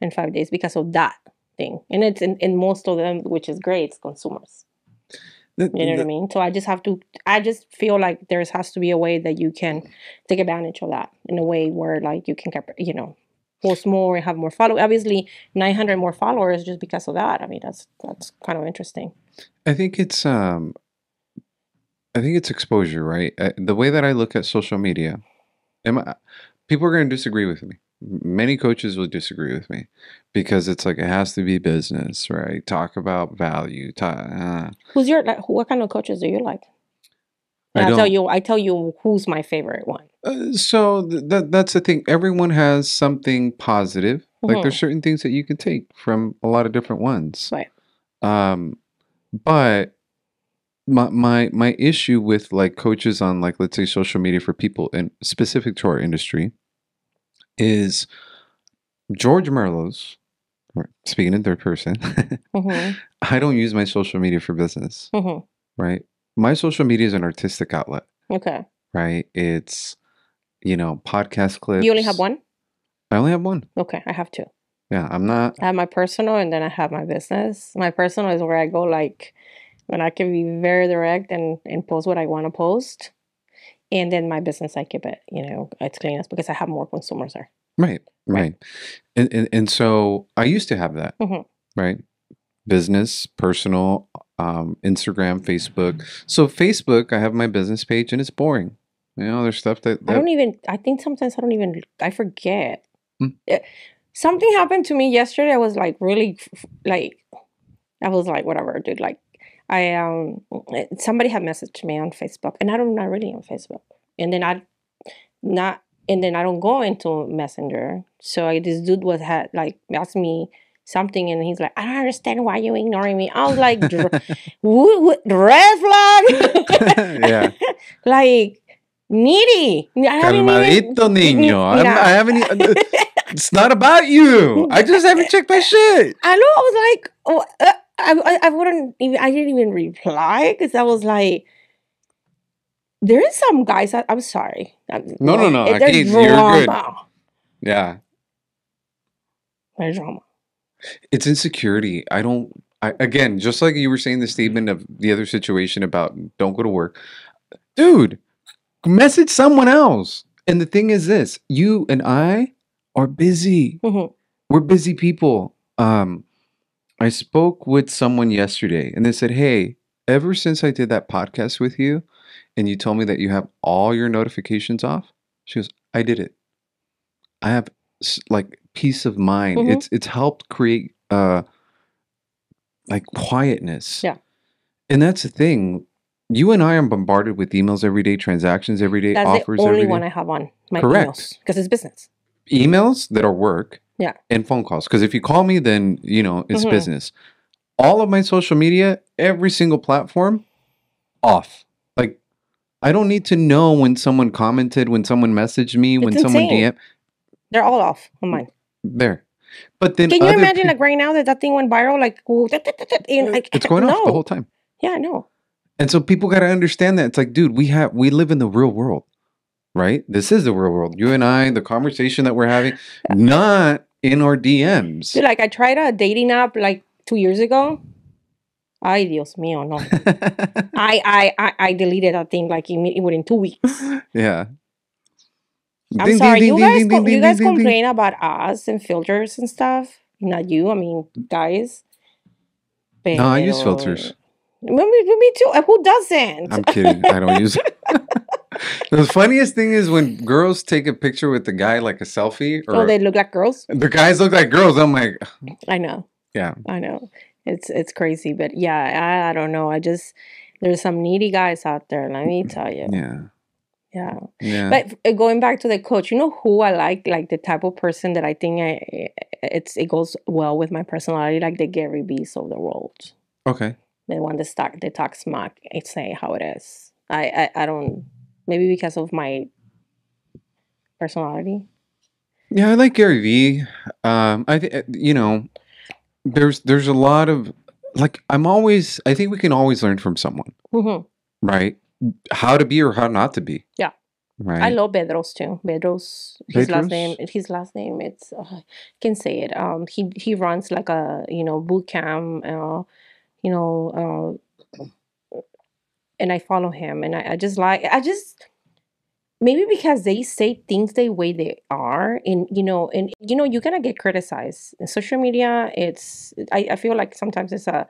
in 5 days because of that thing. And it's in most of them, which is great, it's consumers. You know what I mean? So I just feel like there has to be a way that you can take advantage of that in a way where like you can, post more and have more followers. Obviously, 900 more followers just because of that. I mean, that's kind of interesting. I think it's exposure, right? The way that I look at social media, people are going to disagree with me. Many coaches will disagree with me because it's like it has to be business, right? Talk about value. What kind of coaches do you like? I tell you who's my favorite one. So that's the thing. Everyone has something positive. Mm-hmm. Like there's certain things that you can take from a lot of different ones. Right. But my issue with like coaches on like let's say social media for people and specific to our industry is George Merlos. Speaking in third person, mm-hmm. I don't use my social media for business. Mm-hmm. Right. My social media is an artistic outlet. Okay. Right. It's, podcast clips. You only have one? I only have one. Okay. I have 2. Yeah. I have my personal and then I have my business. My personal is where I go like when I can be very direct and post what I want to post. And then my business, I keep it, it's cleanest because I have more consumers there. Right. And so I used to have that. Mm-hmm. Right. Business, personal, Instagram, Facebook. So Facebook, I have my business page and it's boring. There's stuff that I think sometimes I forget. Something happened to me yesterday. I was like really I was like, whatever, dude. Like somebody had messaged me on Facebook and I'm not really on Facebook. And then I don't go into Messenger. So this dude had like asked me something and he's like, I don't understand why you ignoring me. I was like, red flag. Yeah. Like needy. Calmadito, niño. I haven't it's not about you. I just haven't checked my shit. I know. I was like, I didn't even reply because I was like, there is some guys. I'm sorry. No. There's You're good. drama. Yeah. There's drama. It's insecurity. Again, just like you were saying the statement of the other situation about don't go to work. Dude, message someone else. And the thing is this, you and I are busy. Mm-hmm. We're busy people. I spoke with someone yesterday and they said, hey, ever since I did that podcast with you and you told me that you have all your notifications off, she goes, I did it. I have like peace of mind. Mhm. It's helped create like quietness. Yeah. And that's the thing. You and I are bombarded with emails every day, transactions every day, That's offers the only every one day. I have on my Correct. emails because it's business. Emails that are work. Yeah. And phone calls. Because if you call me, then, you know, it's Mhm. business. All of my social media, every single platform, off. Like, I don't need to know when someone commented, when someone messaged me, when It's someone insane. DM. They're all off on mine. There. But then Can you other imagine like right now that thing went viral? Like, it's going off the whole time. Yeah, I know. And so people got to understand that. It's like, dude, we live in the real world, right? This is the real world. You and I, the conversation that we're having, not in our DMs. Dude, like I tried a dating app like 2 years ago. Ay, Dios mío, no. I deleted that thing like within 2 weeks. Yeah. I'm sorry, you guys complain about us and filters and stuff. Not you, I mean, guys. No, I use filters. Me too. Who doesn't? I'm kidding. I don't use it. The funniest thing is when girls take a picture with the guy, like a selfie. Or they look like girls? The guys look like girls. I'm like... I know. Yeah. I know. It's crazy. But yeah, I don't know. There's some needy guys out there, let me tell you. Yeah. Yeah. Yeah. But going back to the coach, you know who I like the type of person that I think it goes well with my personality, like the Gary V's of the world. Okay. The one they talk smack, it's say how it is. I don't, maybe because of my personality. Yeah, I like Gary V. I think you know, there's a lot of like I think we can always learn from someone, right? How to be or how not to be. Yeah. Right. I love Bedros too. Bedros, his last name, it's I can say it. He runs like a boot camp, and I follow him, and I just maybe because they say things the way they are, and you're gonna get criticized in social media. I feel like sometimes it's a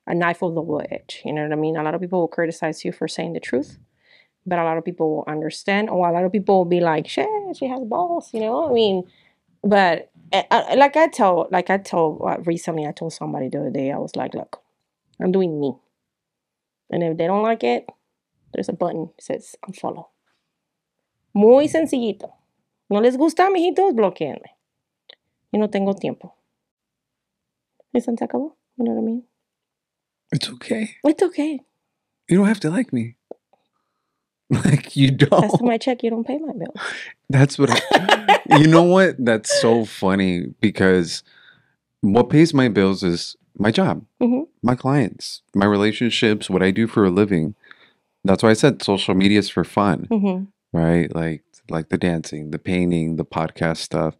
knife of the edge. You know what I mean? A lot of people will criticize you for saying the truth. But a lot of people will understand, or a lot of people will be like, "Shit, she has balls," I mean, but recently, I told somebody the other day, I was like, "Look, I'm doing me, and if they don't like it, there's a button that says unfollow. Muy sencillito. No les gusta, mijitos, bloqueenme. Y no tengo tiempo. Y se acabó. You know what I mean? It's okay. It's okay. You don't have to like me. Like you don't. That's my check. You don't pay my bill. That's what you know what? That's so funny because what pays my bills is my job, my clients, my relationships, what I do for a living. That's why I said social media is for fun, right? Like the dancing, the painting, the podcast stuff.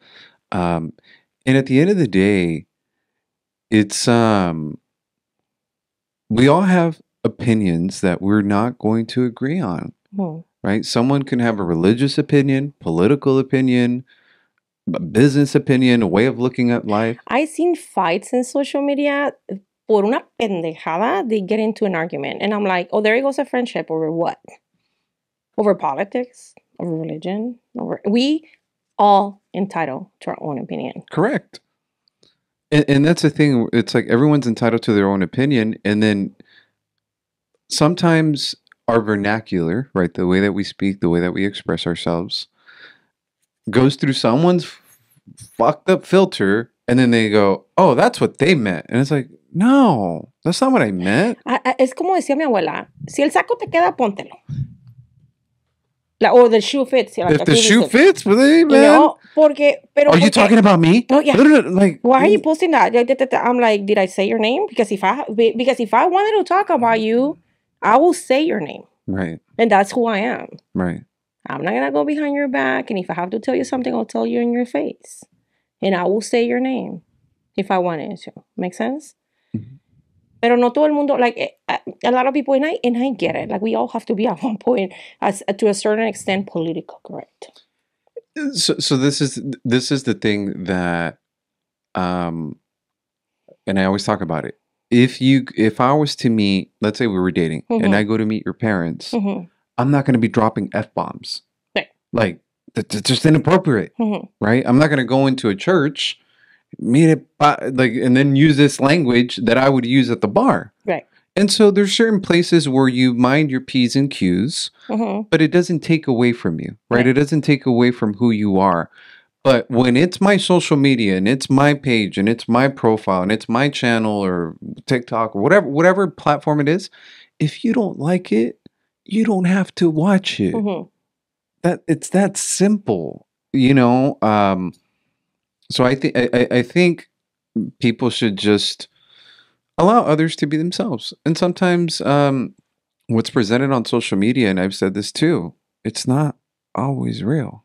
And at the end of the day, it's we all have opinions that we're not going to agree on. Right? Someone can have a religious opinion, political opinion, a business opinion, a way of looking at life. I've seen fights in social media. Por una pendejada, they get into an argument. And I'm like, oh, there goes a friendship. Over what? Over politics? Over religion? We all entitled to our own opinion. Correct. And that's the thing. It's like everyone's entitled to their own opinion. And then sometimes our vernacular, right, the way that we speak, the way that we express ourselves, goes through someone's fucked up filter, and then they go, "Oh, that's what they meant," and it's like, "No, that's not what I meant." Es como decía mi abuela: si el saco te queda, póntelo. Or the shoe fits. If the shoe fits, well, hey, man. Are you talking about me? Oh yeah. Like, why are you posting that? I'm like, did I say your name? Because if I wanted to talk about you, I will say your name. Right. And that's who I am. Right. I'm not going to go behind your back. And if I have to tell you something, I'll tell you in your face. And I will say your name if I wanted to. Make sense? Pero no todo el mundo, like, a lot of people, and I get it. Like, we all have to be at one point, to a certain extent, politically correct. So this is the thing that, and I always talk about it. if I was to meet, let's say we were dating, and Mhm. I go to meet your parents, Mhm. I'm not going to be dropping F-bombs. Right. Like, that's just inappropriate, Mhm. right? I'm not going to go into a church, meet it, like, and then use this language that I would use at the bar. Right. And so there's certain places where you mind your P's and Q's, Mhm. but it doesn't take away from you, right? Right. It doesn't take away from who you are. But when it's my social media and it's my page and it's my profile and it's my channel or TikTok or whatever platform it is, if you don't like it, you don't have to watch it. Mhm. It's that simple, you know. So I think people should just allow others to be themselves. And sometimes what's presented on social media, and I've said this too, it's not always real.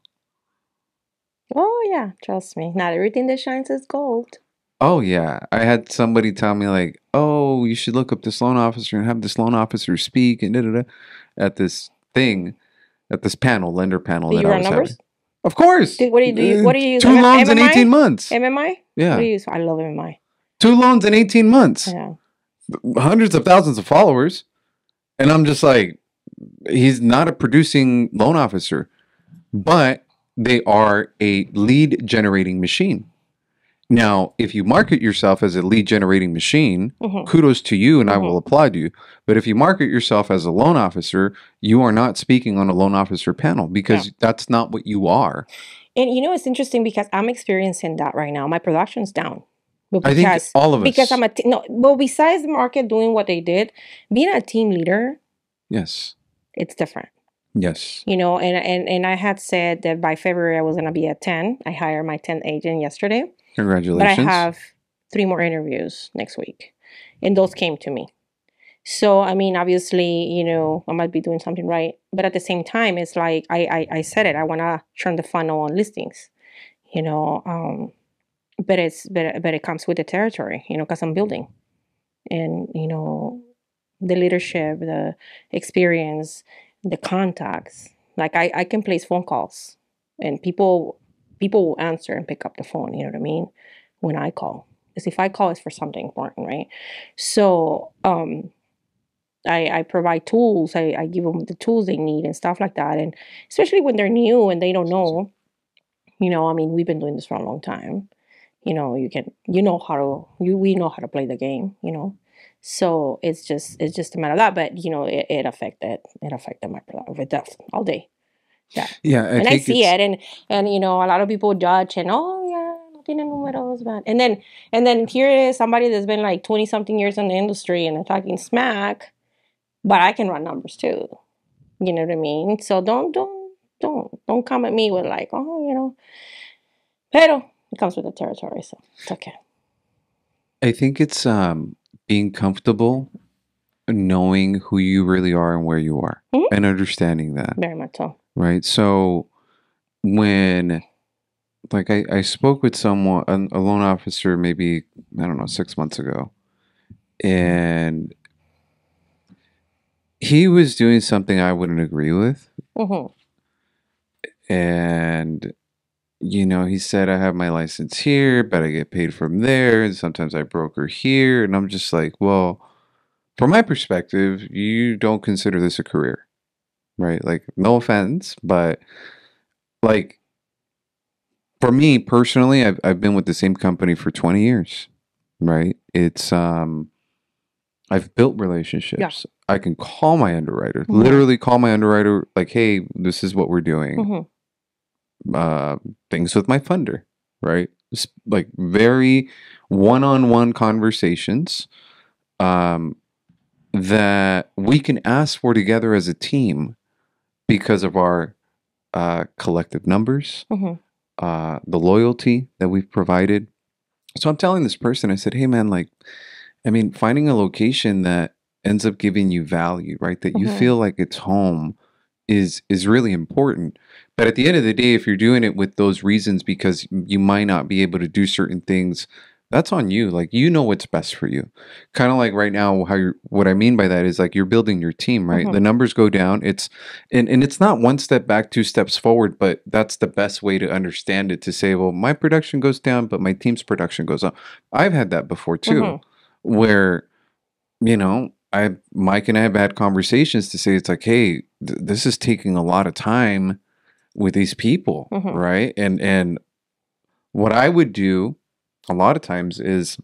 Oh yeah, trust me. Not everything that shines is gold. Oh yeah, I had somebody tell me like, "Oh, you should look up this loan officer and have this loan officer speak and da da da," at this thing, at this panel, lender panel Do that you I run was having. numbers? Of course, What do you do? What do you use? 2 loans in 18 MMI? months. MMI? What do Yeah, you use? I love MMI. 2 loans in 18 months. Yeah. Hundreds of thousands of followers, and I'm just like, he's not a producing loan officer, but they are a lead generating machine. Now, if you market yourself as a lead generating machine, Mhm. kudos to you and I Mhm. will applaud you. But if you market yourself as a loan officer, you are not speaking on a loan officer panel because that's not what you are. And you know, it's interesting because I'm experiencing that right now. My production's down. But I think all of because us. I'm no, well, besides the market doing what they did, being a team leader, Yes. it's different. Yes. You know, and I had said that by February I was gonna be at 10. I hired my 10th agent yesterday. But I Congratulations. have 3 more interviews next week. And those came to me. So, I mean, obviously, you know, I might be doing something right. But at the same time, it's like I said it. I want to turn the funnel on listings, you know. But it comes with the territory, you know, because I'm building. And, you know, the leadership, the experience, the contacts. Like I can place phone calls and people will answer and pick up the phone, you know what I mean? When I call. Because if I call, it's for something important, right? So I provide tools. I give them the tools they need and stuff like that. And especially when they're new and they don't know, you know, I mean, we've been doing this for a long time. You know, we know how to play the game, you know. So it's just a matter of that. But you know, it affected my production all day. Yeah. Yeah, And I see it, and you know, a lot of people judge and oh yeah, no tiene números, but and then here is somebody that's been like 20 something years in the industry and they're talking smack, but I can run numbers too. You know what I mean? So don't come at me with like, oh, you know, pero it comes with the territory, so it's okay. I think it's being comfortable knowing who you really are and where you are Mhm. and understanding that, Very much so. right? So when like I spoke with someone, a loan officer, maybe, I don't know, 6 months ago, and he was doing something I wouldn't agree with. Mm-hmm. And, you know, he said, I have my license here, but I get paid from there. And sometimes I broker here. And I'm just like, well, from my perspective, you don't consider this a career, right? Like, no offense, but like, for me personally, I've been with the same company for 20 years, right? It's I've built relationships. I can call my underwriter, Mhm. literally call my underwriter, like, hey, this is what we're doing. Things with my funder, right? Just like very one-on-one conversations that we can ask for together as a team because of our collective numbers, the loyalty that we've provided. So I'm telling this person, I said, hey man, like, I mean, finding a location that ends up giving you value, right? That you feel like it's home is really important. But at the end of the day, if you're doing it with those reasons because you might not be able to do certain things, that's on you. Like, you know what's best for you. Kind of like right now, what I mean by that is like you're building your team, right? The numbers go down. It's and it's not one step back, 2 steps forward, but that's the best way to understand it, to say, well, my production goes down, but my team's production goes up. I've had that before too, where you know, Mike and I have had conversations to say it's like, hey, this is taking a lot of time with these people, Mm-hmm. right? And what I would do a lot of times is,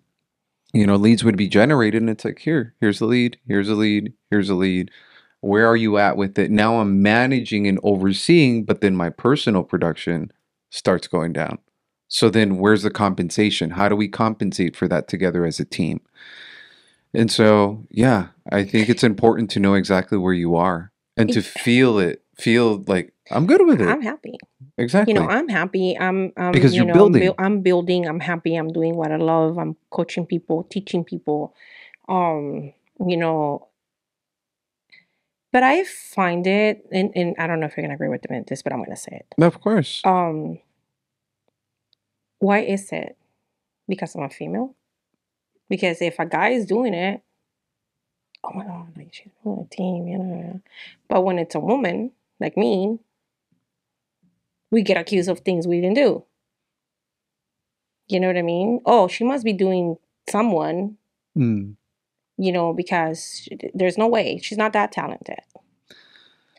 you know, leads would be generated and it's like, here's the lead, here's a lead, here's a lead. Where are you at with it? Now I'm managing and overseeing, but then my personal production starts going down. So then where's the compensation? How do we compensate for that together as a team? And so, yeah, I think it's important to know exactly where you are and to feel like I'm good with it. I'm happy. Exactly. I'm happy. Because you're building. I'm building. I'm happy. I'm doing what I love. I'm coaching people, teaching people. You know, but I find it, and I don't know if you're gonna agree with me with this, but I'm gonna say it. Of course. Why is it? Because I'm a female? Because if a guy is doing it, oh my God, like she's on a team, you know. But when it's a woman like me, we get accused of things we didn't do. You know what I mean? Oh, she must be doing someone, you know, because there's no way she's not that talented.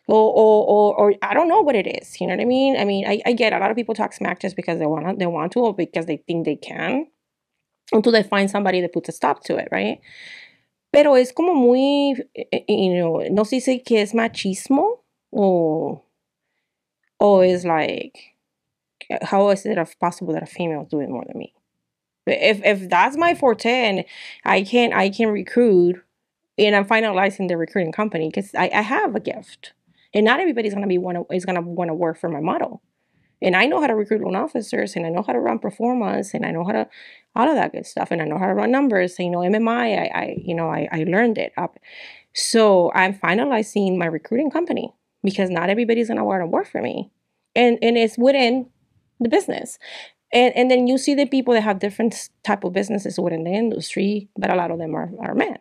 Or I don't know what it is. You know what I mean? I get a lot of people talk smack just because they want to, or because they think they can, until they find somebody that puts a stop to it, right? Pero es como muy, you know, no sé si que es machismo or is like, how is it possible that a female is doing more than me? If that's my forte and I can recruit, and I'm finalizing the recruiting company because I have a gift, and not everybody's gonna want to work for my model. And I know how to recruit loan officers, and I know how to run performance, and I know how to all of that good stuff, and I know how to run numbers. You know, MMI, I learned it up. So I'm finalizing my recruiting company because not everybody's gonna want to work for me, and it's within the business. And then you see the people that have different type of businesses within the industry, but a lot of them are men.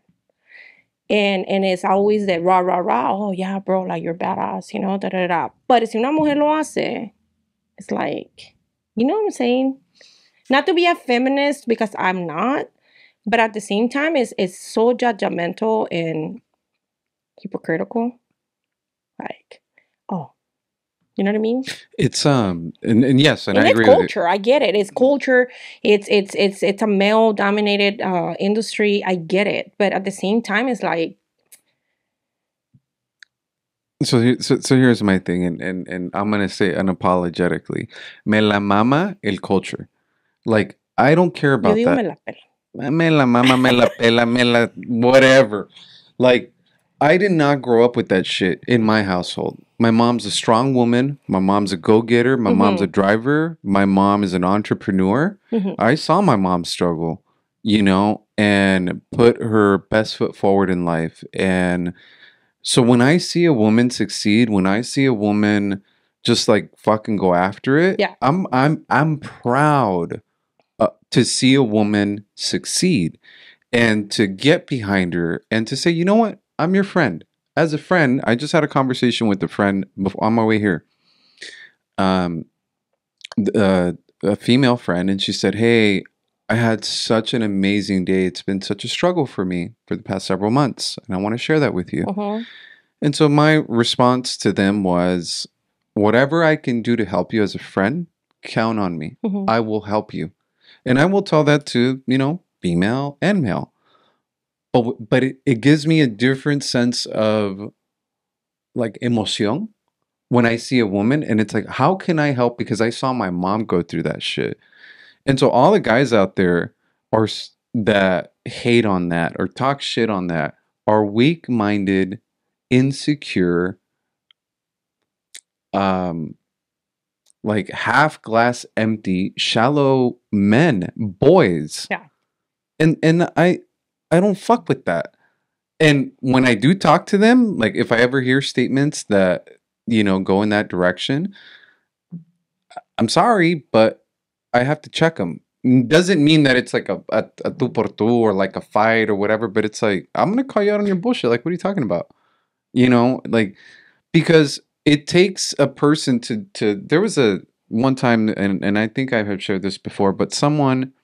And it's always that rah, rah, rah. Oh, yeah, bro, like you're badass, you know, da, da, da. But si una mujer lo hace, it's like, you know what I'm saying? Not to be a feminist because I'm not, but at the same time, it's so judgmental and hypocritical. Like, oh, you know what I mean? It's and yes, and I it's agree culture. with I get it. It's culture. It's a male dominated industry. I get it, but at the same time, it's like. So here's my thing, and I'm gonna say unapologetically, me la mama el culture. Like I don't care Yo about digo that. me la pela. Me la mama, me la pela, me la whatever. Like I did not grow up with that shit in my household. My mom's a strong woman. My mom's a go-getter. My mom's a driver. My mom is an entrepreneur. I saw my mom struggle, you know, and put her best foot forward in life. And so when I see a woman succeed, when I see a woman just like fucking go after it, Yeah. I'm proud to see a woman succeed and to get behind her and to say, you know what, I'm your friend. As a friend, I just had a conversation with a friend on my way here. A female friend, and she said, hey, I had such an amazing day. It's been such a struggle for me for the past several months, and I want to share that with you. And so my response to them was, whatever I can do to help you as a friend, count on me. I will help you. And I will tell that to, you know, female and male. But it gives me a different sense of like emoción when I see a woman, and it's like, how can I help? Because I saw my mom go through that shit. And so all the guys out there that hate on that or talk shit on that are weak-minded, insecure, like half glass empty, shallow men, boys. Yeah. And I don't fuck with that. And when I do talk to them, like if I ever hear statements that, you know, go in that direction, I'm sorry, but I have to check them. Doesn't mean that it's like a tu por tu or like a fight or whatever, but it's like, I'm going to call you out on your bullshit. Like, what are you talking about? You know, like, because it takes a person to there was a one time, and I think I have shared this before, but someone,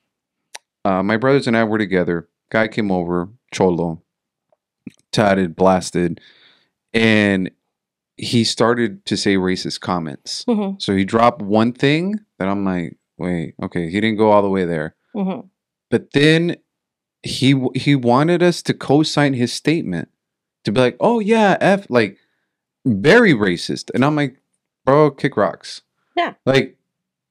my brothers and I were together. Guy came over, Cholo. tatted, blasted, and he started to say racist comments. Mm-hmm. So he dropped one thing that I'm like, wait, okay, he didn't go all the way there. Mm-hmm. But then he wanted us to co-sign his statement to be like, oh yeah, F, like very racist. And I'm like, bro, kick rocks. Yeah. Like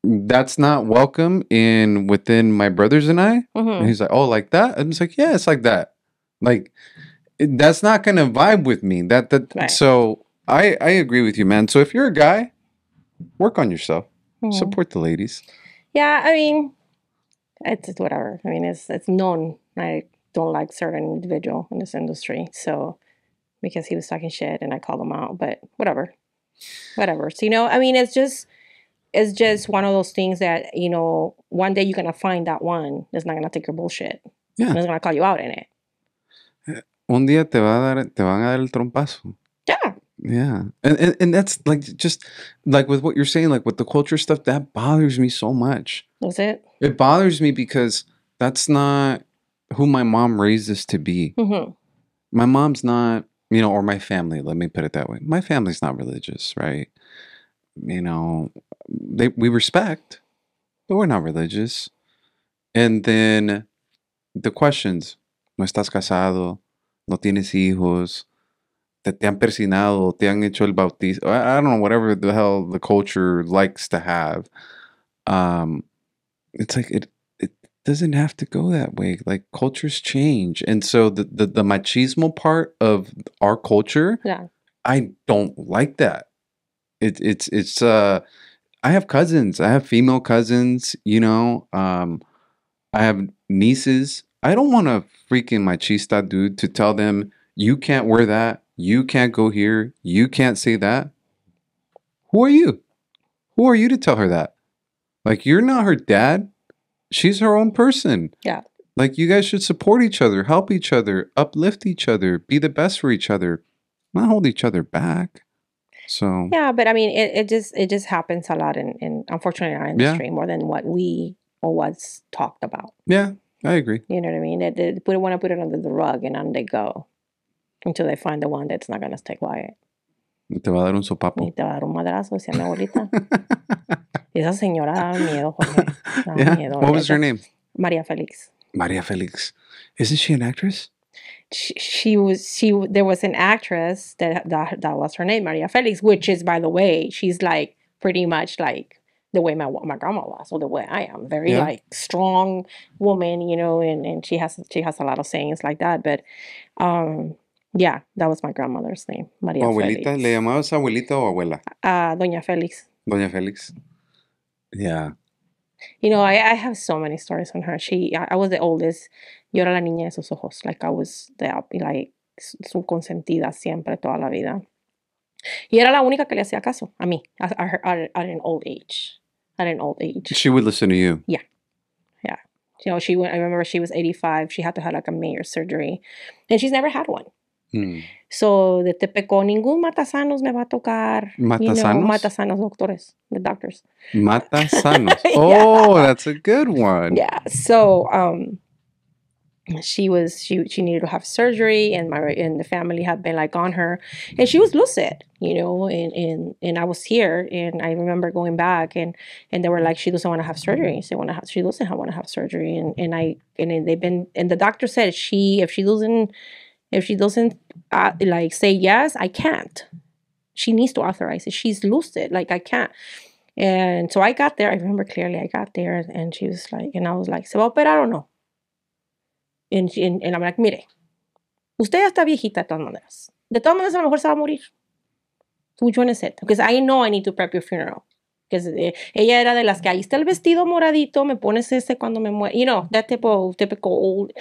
that's not welcome in within my brothers and I. Mm-hmm. And he's like, oh, like that? And it's like, yeah, it's like that. Like that's not gonna vibe with me. Right. So I agree with you, man. So if you're a guy, work on yourself. Mm-hmm. Support the ladies. Yeah, I mean, it's whatever. I mean, it's known I don't like certain individual in this industry. So because he was talking shit and I called him out, but whatever. So, I mean, it's just one of those things that, one day you're going to find that one that's not going to take your bullshit. Yeah. And it's going to call you out in it. Un día te van a dar el trompazo. Yeah. Yeah. And that's like, just like with what you're saying, like with the culture stuff, that bothers me so much. That's it? It bothers me because that's not who my mom raised us to be. Mm-hmm. My mom's not, or my family, let me put it that way. My family's not religious, right? We respect, but we're not religious. And then the questions, no estás casado, no tienes hijos, te han persinado, te han hecho el bautizo. I don't know, whatever the hell the culture likes to have. It's like it doesn't have to go that way. Like cultures change. And so the machismo part of our culture, yeah, I don't like that. It's I have cousins. I have female cousins, I have nieces. I don't want a freaking machista dude to tell them you can't wear that, you can't go here, you can't say that. Who are you? Who are you to tell her that? Like, you're not her dad. She's her own person. Yeah. Like, you guys should support each other, help each other, uplift each other, be the best for each other, not hold each other back. So yeah, but I mean, it just happens a lot in unfortunately our industry more than what we or what's talked about. Yeah, I agree. You know what I mean? They want to put it under the rug and on they go until they find the one that's not gonna stay quiet. Te va a dar un sopapo. Y te va a dar un madrazo, decía mi abuelita. Y esa señora daba miedo, Jorge. Yeah. Miedo. What was her name? Maria Felix. Maria Felix. Isn't she an actress? There was an actress that was her name, Maria Felix, which is, by the way, she's like pretty much like the way my grandma was, or the way I am, very like strong woman, and she has a lot of sayings like that. But yeah, that was my grandmother's name, Maria Abuelita, Felix. ¿le llamabas abuelita o abuela? Doña Felix. Doña Felix. Yeah. I have so many stories on her. I was the oldest. Yo era la niña de sus ojos. Like, I was su consentida siempre, toda la vida. Y era la única que le hacía caso a mí, at an old age. At an old age. She would listen to you. Yeah. Yeah. I remember she was 85. She had to have like a major surgery. And she's never had one. So, de Tepeco, ningún matasanos me va a tocar. ¿Matasanos? Matasanos doctores, the doctors. Matasanos. Oh, that's a good one. Yeah. So, she needed to have surgery, and the family had been like on her, and she was lucid, and I was here, and I remember going back, and they were like, she doesn't want to have surgery. She doesn't want to have surgery, and the doctor said if she doesn't like say yes, I can't. She needs to authorize it. She's lucid, like I can't. And so I got there. I remember clearly. I got there, and she was like, and I was like, ¿se va a operar o no? And I'm like, mire, usted ya está viejita de todas maneras. De todas maneras, a lo mejor se va a morir. So which one is it? Because I know I need to prep your funeral. Because ella era de las que ahí está el vestido moradito, me pones ese cuando me muera. That typical old.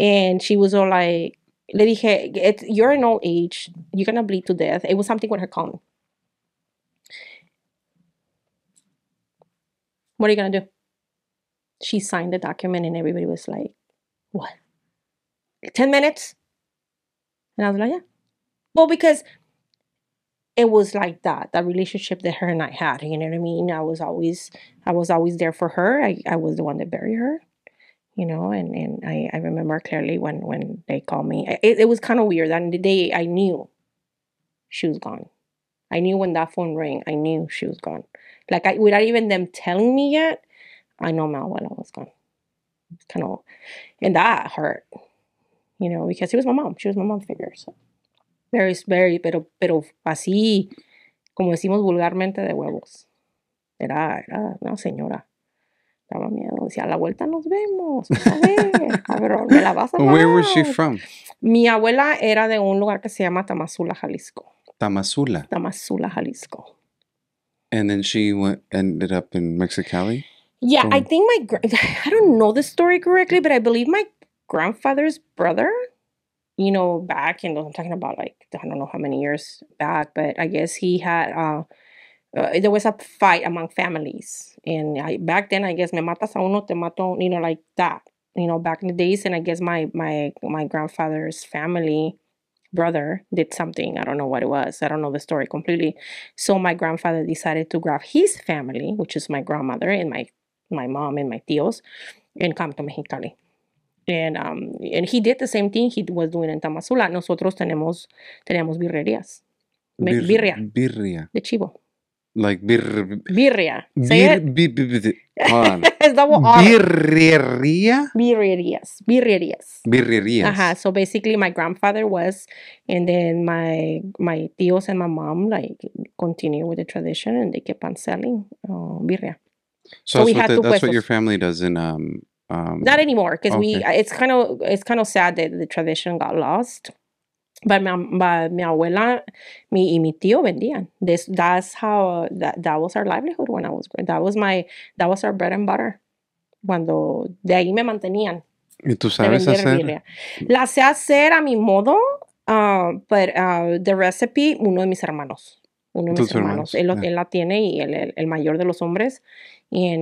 And she was all like, le dije, you're an old age. You're going to bleed to death. It was something with her colon. What are you going to do? She signed the document, and everybody was like, what? 10 minutes? And I was like, yeah. Well, because it was like that relationship that her and I had, you know what I mean? I was always there for her. I was the one that buried her. you know, and I remember clearly when they called me. It was kind of weird. That the day I knew she was gone. I knew when that phone rang, I knew she was gone. Like, without even them telling me yet, I know my abuela was gone. It's kind of, and that hurt, you know, because she was my mom. She was my mom figure. So, very, pero así, como decimos vulgarmente, de huevos. Era una señora. Daba miedo. Decía, a la vuelta nos vemos. A ver, cabrón, me la vas a Where was she pagar. from? Mi abuela era de un lugar que se llama Tamazula, Jalisco. Tamazula. Tamazula, Jalisco. And then she ended up in Mexicali? Yeah, I think I don't know the story correctly, but I believe my grandfather's brother, you know, back in, I'm talking about like, I don't know how many years back, but I guess he had, there was a fight among families. And back then, I guess, me matas a uno, te mato, you know, like that, you know, back in the days. And I guess my grandfather's family brother did something. I don't know what it was. I don't know the story completely. So my grandfather decided to grab his family, which is my grandmother and my mom and my tíos, and come to Mexicali. And he did the same thing he was doing in Tamazula. Nosotros teníamos birrerías. Birria. De chivo. Like Birria. Say it. Hold on. It's double R. Birrería? Birrerías. Ajá. So basically my grandfather was, and then my tíos and my mom like continue with the tradition, and they kept on selling birria. So that's what your family does in not anymore, because it's kind of sad that the tradition got lost. But mi abuela y mi tío vendían. That's how that was our livelihood when I was growing. That was our bread and butter. Cuando de ahí me mantenían. ¿Y tú sabes hacer? La sé hacer a mi modo, but the recipe, uno de mis hermanos. Él la tiene, y el mayor de los hombres. ¿Y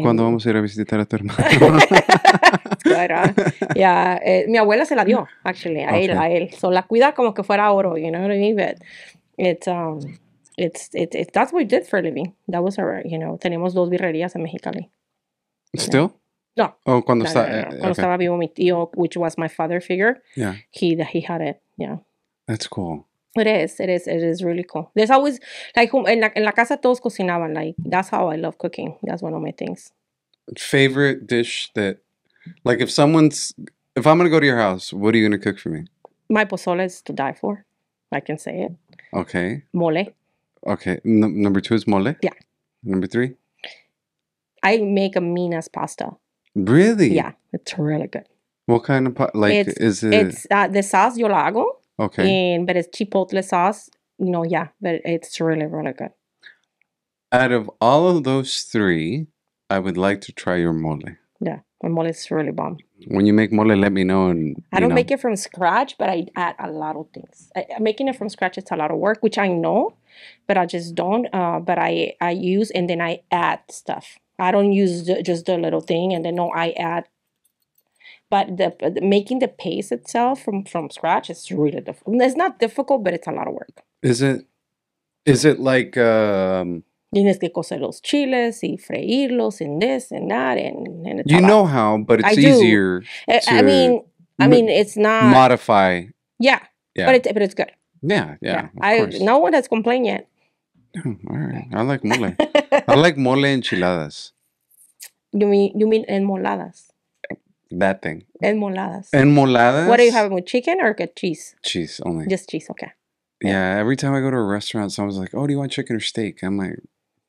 cuándo vamos a ir a visitar a tu hermano? Yeah, mi abuela se la dio, actually, a él. So la cuida como que fuera oro, you know what I mean? But it's that's what we did for a living. That was our, you know, tenemos 2 birrerías en Mexicali. Still? No. Oh, cuando Cuando estaba vivo mi tío, which was my father figure. Yeah. He had it. Yeah. That's cool. It is really cool. There's always, like, en la casa todos cocinaban. Like, that's how I love cooking. That's one of my things. Favorite dish that, like, if I'm going to go to your house, what are you going to cook for me? My pozole is to die for. I can say it. Okay. Mole. Okay. Number 2 is mole? Yeah. Number 3? I make a mean-ass pasta. Really? Yeah. It's really good. What kind of is it? It's the sauce yo la hago. Okay. But it's chipotle sauce. You know, yeah. But it's really, really good. Out of all of those 3, I would like to try your mole. Yeah. My mole is really bomb. When you make mole, let me know. And I don't make it from scratch, but I add a lot of things. Making it from scratch, it's a lot of work, which I know, but I just don't. But I use, and then I add stuff. I don't use just the little thing, and then I add. But the making the paste itself from scratch is really difficult. It's not difficult, but it's a lot of work. Is it like Tienes que cocer los chiles y freírlos and this and that and it's you know how, but it's easier. I mean, it's not modify. Yeah. But it's good. Yeah. No one has complained yet. Oh, all right. I like mole. I like mole enchiladas. You mean enmoladas? That thing. Enmoladas. Enmoladas? What are you having with chicken or cheese? Cheese only. Just cheese, okay. Yeah, every time I go to a restaurant, someone's like, "Oh, do you want chicken or steak?" I'm like,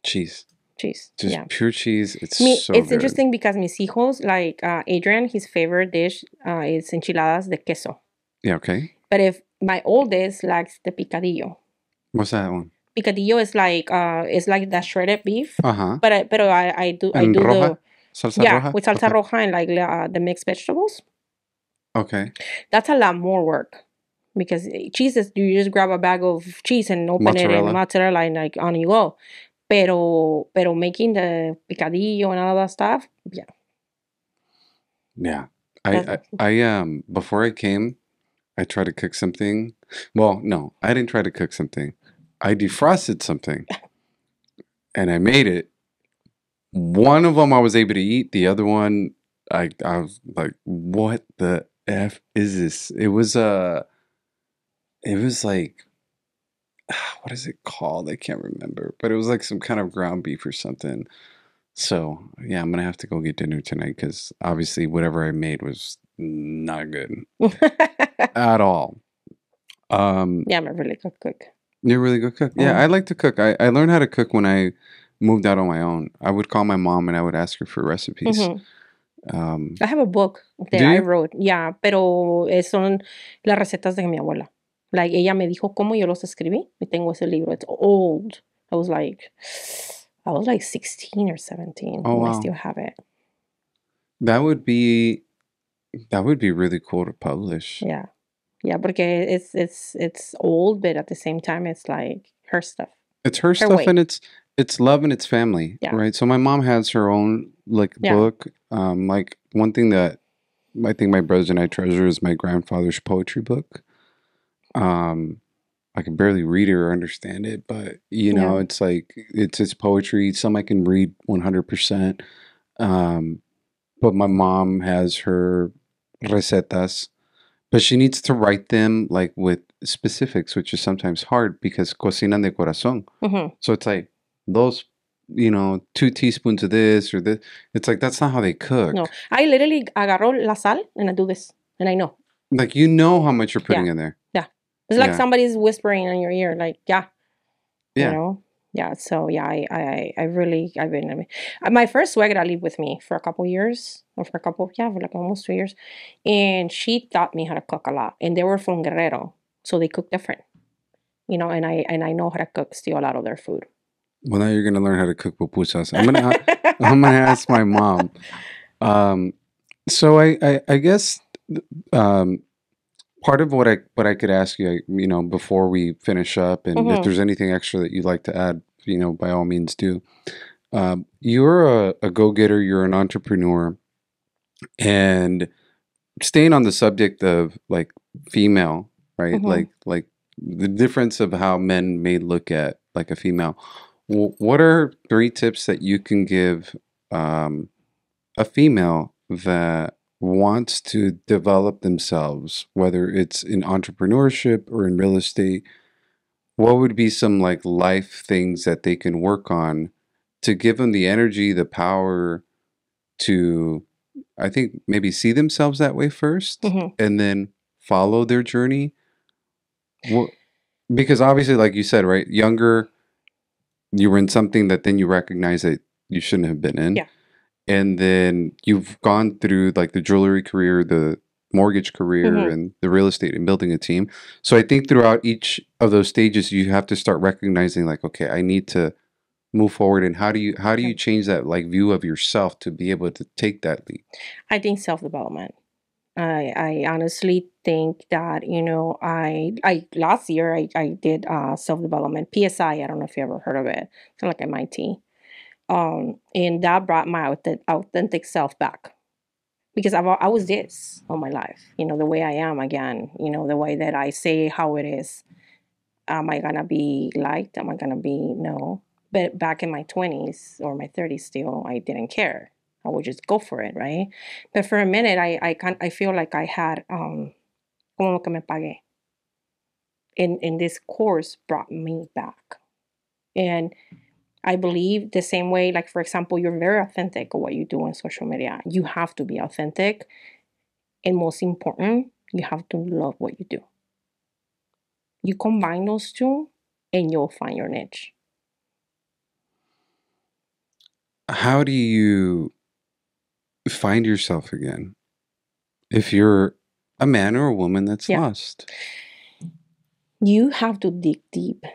cheese. Just pure cheese. It's good. Interesting because mis hijos, like Adrian, his favorite dish is enchiladas de queso. Yeah, okay. But if my oldest likes the picadillo. What's that one? Picadillo is like that shredded beef. Uh-huh. But I do roja? Salsa roja? With salsa roja and like the mixed vegetables. Okay. That's a lot more work. Because cheese is, you just grab a bag of cheese and open it and mozzarella and like on you go. Pero making the picadillo and all that stuff, yeah. Yeah. I before I came, I tried to cook something. Well, no, I didn't try to cook something. I defrosted something. And I made it. One of them I was able to eat. The other one, I was like, what the F is this? It was like, what is it called? I can't remember, but it was like some kind of ground beef or something. So yeah, I'm gonna have to go get dinner tonight because obviously whatever I made was not good at all. Yeah, I'm a really good cook. You're a really good cook. Yeah, I like to cook. I learned how to cook when I moved out on my own. I would call my mom and I would ask her for recipes. I have a book that Do I you? wrote. Yeah, pero son las recetas de mi abuela. Like, ella me dijo cómo yo los escribí. Y tengo ese libro. It's old. I was like 16 or 17 Oh when I wow, still have it. that would be really cool to publish. Yeah. Yeah, porque it's old, but at the same time, it's like her stuff. It's her Her stuff way. and it's love and it's family, Yeah. right? So my mom has her own like Yeah. book. Like one thing that I think my brothers and I treasure is my grandfather's poetry book. I can barely read it or understand it, but you know, Yeah. it's like it's his poetry. Some I can read 100%. But my mom has her recetas, but she needs to write them like with specifics, which is sometimes hard because cocinan de corazón. Mm-hmm. So it's like those, you know, 2 teaspoons of this or this. It's like that's not how they cook. No, I literally agarro la sal and I do this, and I know. Like you know how much you're putting in there. Yeah. It's like Yeah. somebody's whispering in your ear, like, yeah. You Yeah. know? Yeah. So yeah, I've been, I mean, my first suegra lived with me for a couple years, or for like almost 2 years. And she taught me how to cook a lot. And they were from Guerrero. So they cook different. You know, and I know how to cook still a lot of their food. Well, now you're gonna learn how to cook pupusas. I'm gonna ask my mom. So I guess part of what I could ask you, you know, before we finish up, and if there's anything extra that you'd like to add, you know, by all means do. You're a go-getter. You're an entrepreneur, and staying on the subject of like female, right? Like the difference of how men may look at like a female. What are 3 tips that you can give a female that wants to develop themselves, whether it's in entrepreneurship or in real estate? What would be some like life things that they can work on to give them the energy, the power to, I think, maybe see themselves that way first and then follow their journey? Because obviously, like you said, right, younger, you were in something that then you recognize that you shouldn't have been in. Yeah. And then you've gone through like the jewelry career, the mortgage career, and the real estate and building a team. So I think throughout each of those stages, you have to start recognizing like, okay, I need to move forward. And how do you change that like view of yourself to be able to take that leap? I think self-development. I honestly think that, you know, I last year I did self-development, PSI. I don't know if you ever heard of it. It's like MIT. And that brought my authentic self back, because I was this all my life, you know, the way I am again, you know, the way that I say how it is. Am I gonna be liked? Am I gonna be no? But back in my 20s or my 30s, still, I didn't care. I would just go for it, right? But for a minute, I feel like I had como lo que me pagué. And this course brought me back, and I believe the same way, like, for example, you're very authentic of what you do on social media. You have to be authentic. And most important, you have to love what you do. You combine those two and you'll find your niche. How do you find yourself again if you're a man or a woman that's lost? You have to dig deep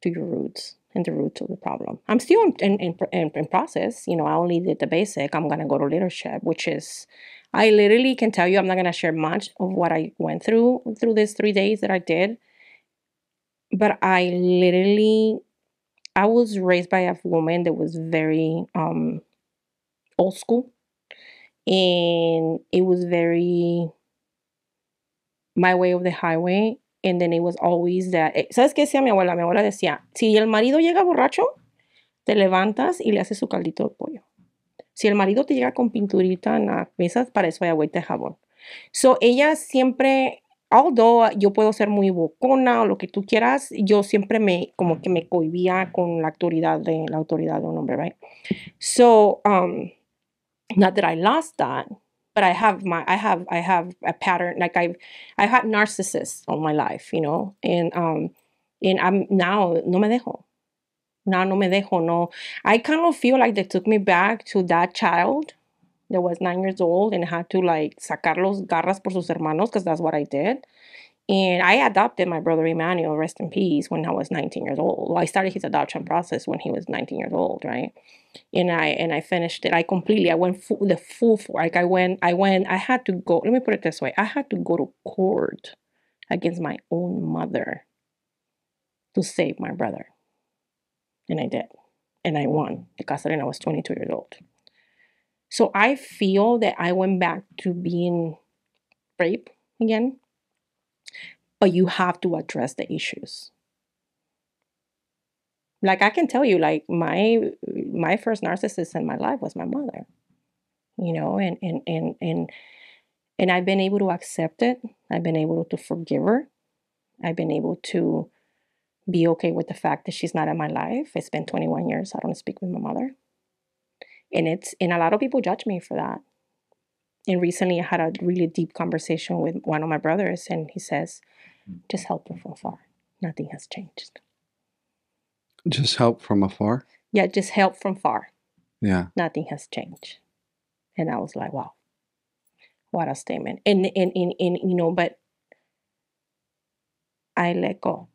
to your roots and the roots of the problem. I'm still in process. You know, I only did the basic. I'm going to go to leadership, which is, I literally can tell you, I'm not going to share much of what I went through these 3 days that I did. But I was raised by a woman that was very old school. And it was very my way of the highway. And then it was always that, ¿sabes qué decía mi abuela? Mi abuela decía, si el marido llega borracho, te levantas y le haces su caldito de pollo. Si el marido te llega con pinturita en la mesa, para eso hay agüita de jabón. So, ella siempre, although yo puedo ser muy bocona o lo que tú quieras, yo siempre como que me cohibía con la autoridad de un hombre, right? So, not that I lost that, but I have a pattern. Like I've had narcissists all my life, you know, and I'm now no me dejo. Now no me dejo, no. I kind of feel like they took me back to that child that was 9 years old and had to like sacar los garras por sus hermanos because that's what I did. And I adopted my brother Emmanuel, rest in peace, when I was 19 years old. Well, I started his adoption process when he was 19 years old, right? And I finished it. I went the full for. Like I had to go. Let me put it this way: I had to go to court against my own mother to save my brother, and I did, and I won because I was 22 years old. So I feel that I went back to being rape again, but you have to address the issues. Like I can tell you, like my first narcissist in my life was my mother, you know, and I've been able to accept it. I've been able to forgive her. I've been able to be okay with the fact that she's not in my life. It's been 21 years. I don't speak with my mother. And a lot of people judge me for that. And recently I had a really deep conversation with one of my brothers, and he says, just help her from afar. Nothing has changed. Just help from afar? Yeah, just help from far. Yeah. Nothing has changed. And I was like, wow, what a statement. And you know, but I let go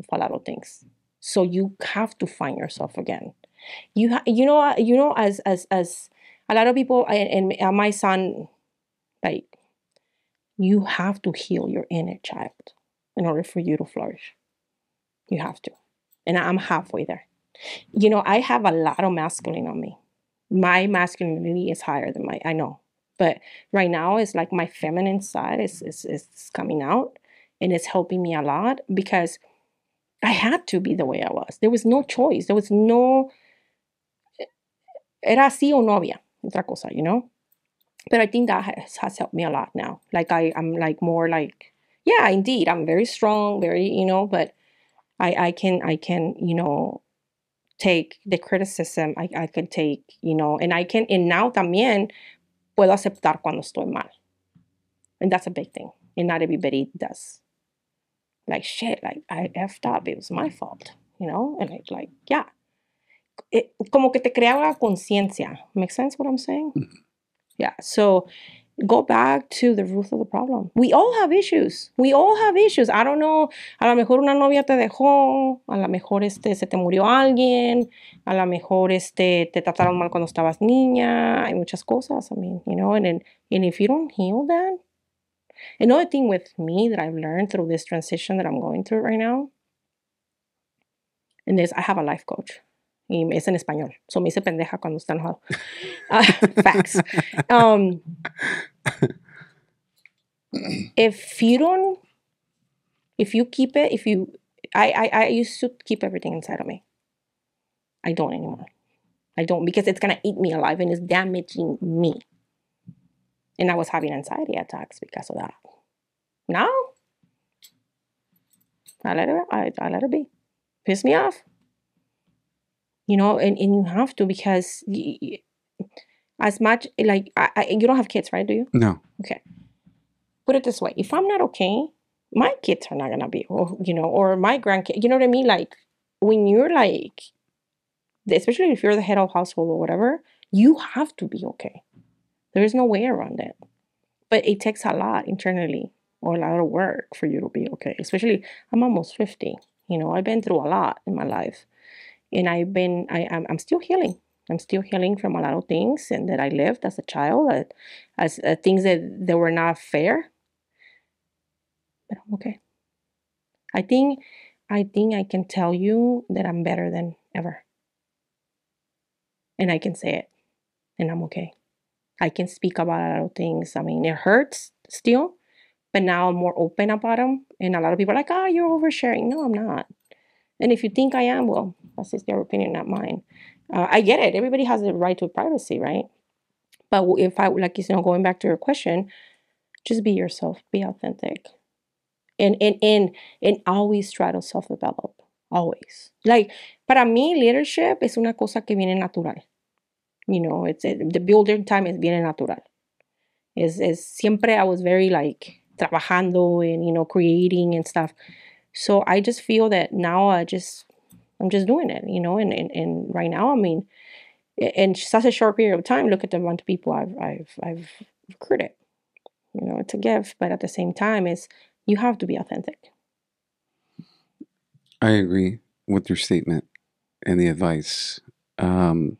of a lot of things. So you have to find yourself again. You know, as a lot of people, and my son, like, you have to heal your inner child in order for you to flourish. You have to. And I'm halfway there. You know, I have a lot of masculine on me. My masculinity is higher than I know. But right now, it's like my feminine side is coming out, and it's helping me a lot because I had to be the way I was. There was no choice. There was no, era así o no había otra cosa, you know? But I think that has helped me a lot now. Like I'm like more like, yeah, indeed, I'm very strong, very, you know, but I can, you know, take the criticism. I can take, you know, and now también puedo aceptar cuando estoy mal. And that's a big thing. And not everybody does. Like, shit, like, I effed up. It was my fault, you know? And like, yeah. Como que te crea una conciencia. Make sense what I'm saying? Mm-hmm. Yeah. So go back to the root of the problem. We all have issues. We all have issues. I don't know. A lo mejor una novia te dejó. A lo mejor se te murió alguien. A lo mejor te trataron mal cuando estabas niña. Hay muchas cosas. I mean, you know, and if you don't heal that. Another thing with me that I've learned through this transition that I'm going through right now, and I have a life coach. Y es en español. So me dice pendeja cuando está enojado. Facts. I used to keep everything inside of me. I don't anymore. I don't, because it's going to eat me alive and it's damaging me. And I was having anxiety attacks because of that. Now, I let it be. Piss me off. You know, and you have to, because as much, like, you don't have kids, right? Do you? No. Okay. Put it this way. If I'm not okay, my kids are not going to be, you know, or my grandkids, you know what I mean? Like, when you're like, especially if you're the head of household or whatever, you have to be okay. There is no way around it. But it takes a lot internally, or a lot of work for you to be okay. Especially, I'm almost 50. You know, I've been through a lot in my life. And I'm still healing. I'm still healing from a lot of things and that I lived as a child, as things that were not fair. But I'm okay. I think I can tell you that I'm better than ever. And I can say it. And I'm okay. I can speak about a lot of things. I mean, it hurts still, but now I'm more open about them. And a lot of people are like, oh, you're oversharing. No, I'm not. And if you think I am, well, that's just their opinion, not mine. I get it. Everybody has the right to privacy, right? But if I, like, going back to your question, just be yourself, be authentic. And always try to self-develop. Always. Like, para mí, leadership es una cosa que viene natural. The building time is viene natural. Siempre I was very, like, trabajando and, creating and stuff. So I just feel that now I'm just doing it, and right now, I mean, in such a short period of time, look at the amount of people I've recruited. It's a gift, but at the same time, you have to be authentic. I agree with your statement and the advice. I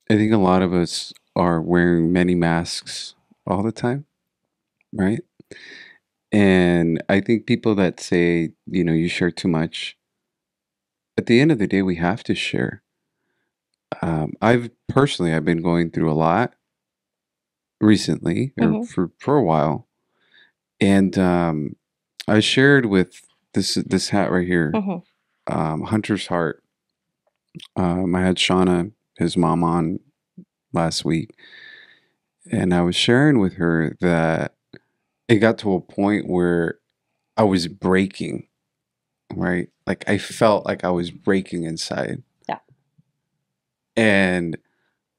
think a lot of us are wearing many masks all the time, right? And I think people that say, you share too much, at the end of the day, we have to share. I've been going through a lot recently, or for a while, and I shared with this hat right here, Hunter's Heart. I had Shauna, his mom, on last week, and I was sharing with her that it got to a point where I was breaking, right? Like, I felt like I was breaking inside. Yeah. And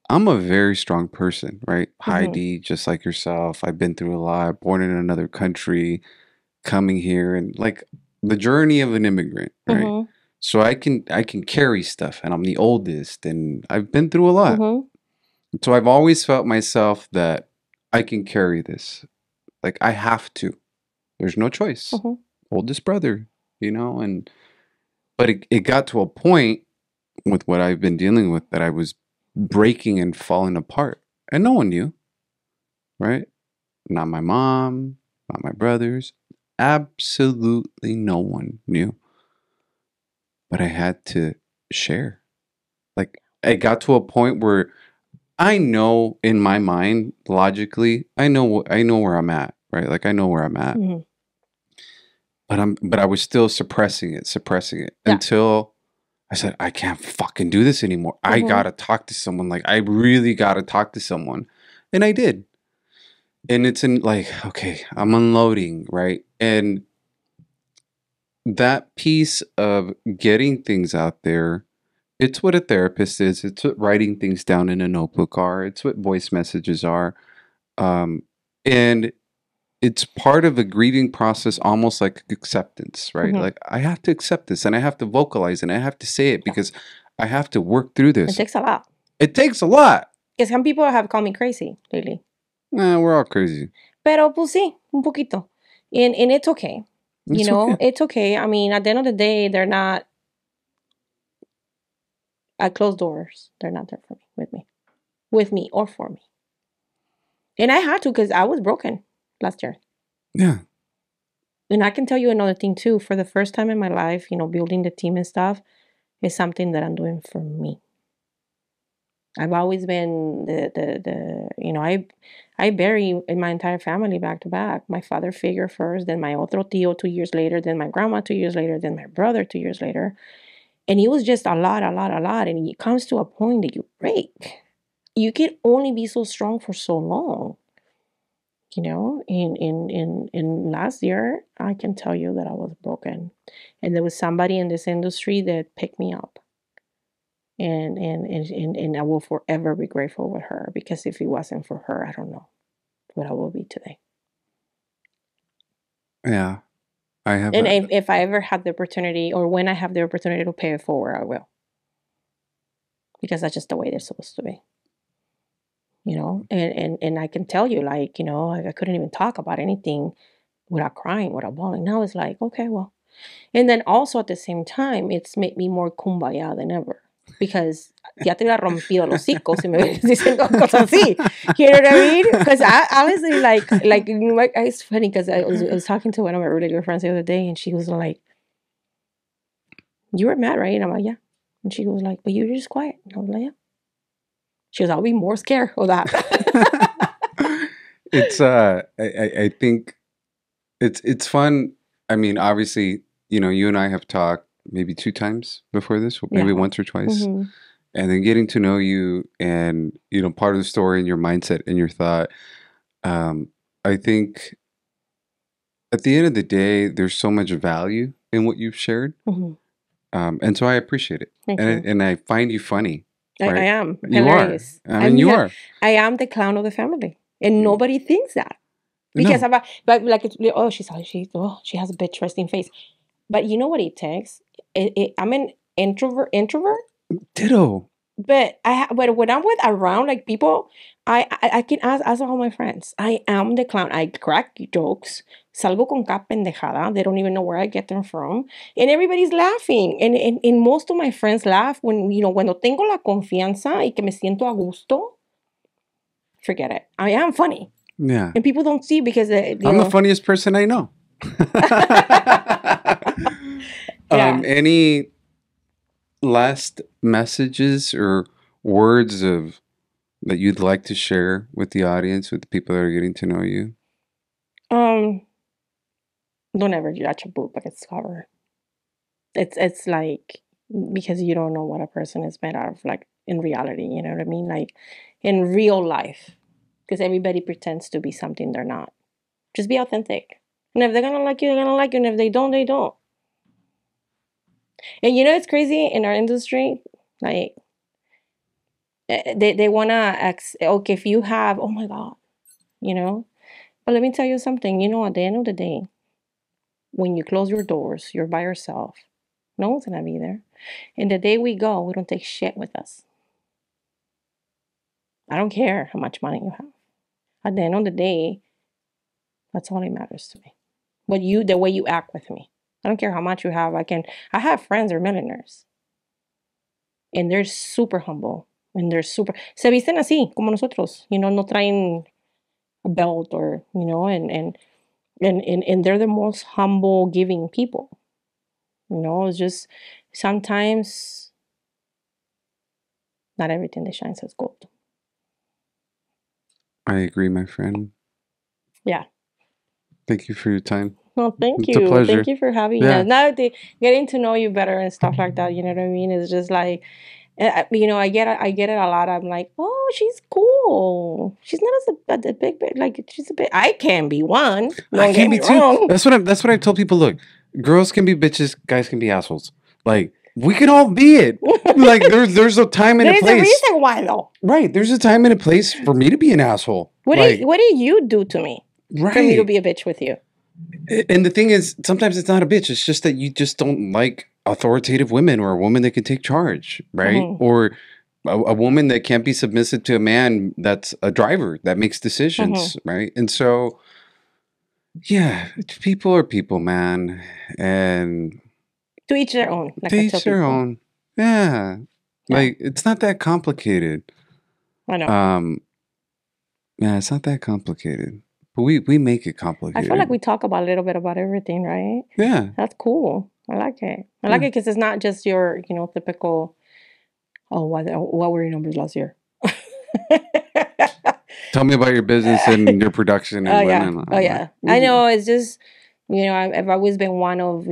I'm a very strong person, right? Heidi, just like yourself, I've been through a lot, born in another country, coming here, and like the journey of an immigrant, right? So I can carry stuff, and I'm the oldest, and I've been through a lot. So I've always felt myself that I can carry this. Like, I have to. There's no choice. Oldest brother, but it got to a point with what I've been dealing with that I was breaking and falling apart. And no one knew, right? Not my mom, not my brothers. Absolutely no one knew. But I had to share. Like, it got to a point where I know in my mind, logically, I know where I'm at, right? Like, I know where I'm at. But I was still suppressing it until I said, I can't fucking do this anymore. I gotta talk to someone. Like, I really gotta talk to someone. And I did. And it's okay, I'm unloading, right? And that piece of getting things out there, it's what a therapist is. It's what writing things down in a notebook are. It's what voice messages are. And it's part of a grieving process, almost like acceptance, right? Like, I have to accept this, and I have to vocalize, and I have to say it because I have to work through this. It takes a lot. It takes a lot. Because some people have called me crazy lately. Nah, we're all crazy. Pero pues sí, un poquito. And it's okay. It's okay. I mean, at the end of the day, they're not at closed doors. They're not there for me, with me or for me. And I had to, because I was broken last year. Yeah. And I can tell you another thing too. For the first time in my life, building the team and stuff is something that I'm doing for me. I've always been I bury in my entire family back to back. My father figure first, then my otro tío 2 years later, then my grandma 2 years later, then my brother 2 years later. And it was just a lot. And it comes to a point that you break. You can only be so strong for so long. In last year, I can tell you that I was broken. And there was somebody in this industry that picked me up. And I will forever be grateful with her, because if it wasn't for her, I don't know what I will be today. Yeah. I have. And if I ever had the opportunity, or when I have the opportunity to pay it forward, I will. Because that's just the way they're supposed to be. And I can tell you, like, I couldn't even talk about anything without crying, without bawling. Now it's like, okay, well. And then also at the same time, it's made me more kumbaya than ever. Because ya te hubiera rompido los hocicos si me hubieras diciendo cosas así. You know what I mean? Because I honestly, it's funny, because I was talking to one of my really good friends the other day, and she was like, you were mad, right? And I'm like, yeah. And she was like, but you were just quiet. And I was like, yeah. She goes, I'll be more scared of that. It's I think it's fun. I mean, obviously, you and I have talked maybe 2 times before this, maybe once or twice. and then getting to know you, and part of the story and your mindset and your thought. I think at the end of the day, there's so much value in what you've shared, and so I appreciate it, Thank you. and I find you funny. I Right? am. You are. Hilarious. I mean, you are. I am the clown of the family, and nobody thinks that because No. but like she has a bitch resting face. But you know what it takes? I'm an introvert, Ditto. but but when I'm around like people, I can ask all my friends. I am the clown. I crack jokes. Salgo con cada pendejada. They don't even know where I get them from, and everybody's laughing. And most of my friends laugh when cuando tengo la confianza y que me siento a gusto. Forget it. I am funny. Yeah. And people don't see because I'm the funniest person I know. Yeah. Any last messages or words that you'd like to share with the audience, with the people that are getting to know you? Don't ever judge a book by its cover. It's like, because you don't know what a person is made out of, like in reality, you know what I mean? Like in real life, because everybody pretends to be something they're not. Just be authentic. And if they're gonna like you, they're gonna like you. And if they don't, they don't. And it's crazy in our industry, like they wanna okay, if you have, oh my God, But let me tell you something, at the end of the day, when you close your doors, you're by yourself. No one's gonna be there. And the day we go, we don't take shit with us. I don't care how much money you have. At the end of the day, that's all that matters to me. The way you act with me. I don't care how much you have. I have friends who are millionaires. And they're super humble. And they're se visten así, como nosotros. No traen a belt or, and they're the most humble, giving people. It's just sometimes not everything that shines is gold. I agree, my friend. Yeah. Thank you for your time. Well, thank It's you. a pleasure. Thank you for having us. Now, getting to know you better and stuff like that, you know what I mean? It's just like, I get it a lot. I'm like, oh, she's cool. She's not as a big, like she's a bit. I can be one. Don't get me wrong. That's what I tell people. Look, girls can be bitches, guys can be assholes. Like we can all be it. Like there's a time and a place. There's a reason why, though. Right. There's a time and a place for me to be an asshole. What do you do to me? Right. For me to be a bitch with you. And the thing is, sometimes it's not a bitch. It's just that you just don't like authoritative women, or a woman that can take charge, right? Mm-hmm. Or a woman that can't be submissive to a man that's a driver that makes decisions, right? And so, yeah, people are people, man. And to each their own. Like to each their own. Yeah. Like, it's not that complicated. I know. Yeah, it's not that complicated. But we make it complicated. I feel like we talk about a little bit about everything, right? Yeah. That's cool. I like it. I like it because it's not just your, typical, what were your numbers last year? Tell me about your business and your production. And yeah. I know. It's just, I've always been one of,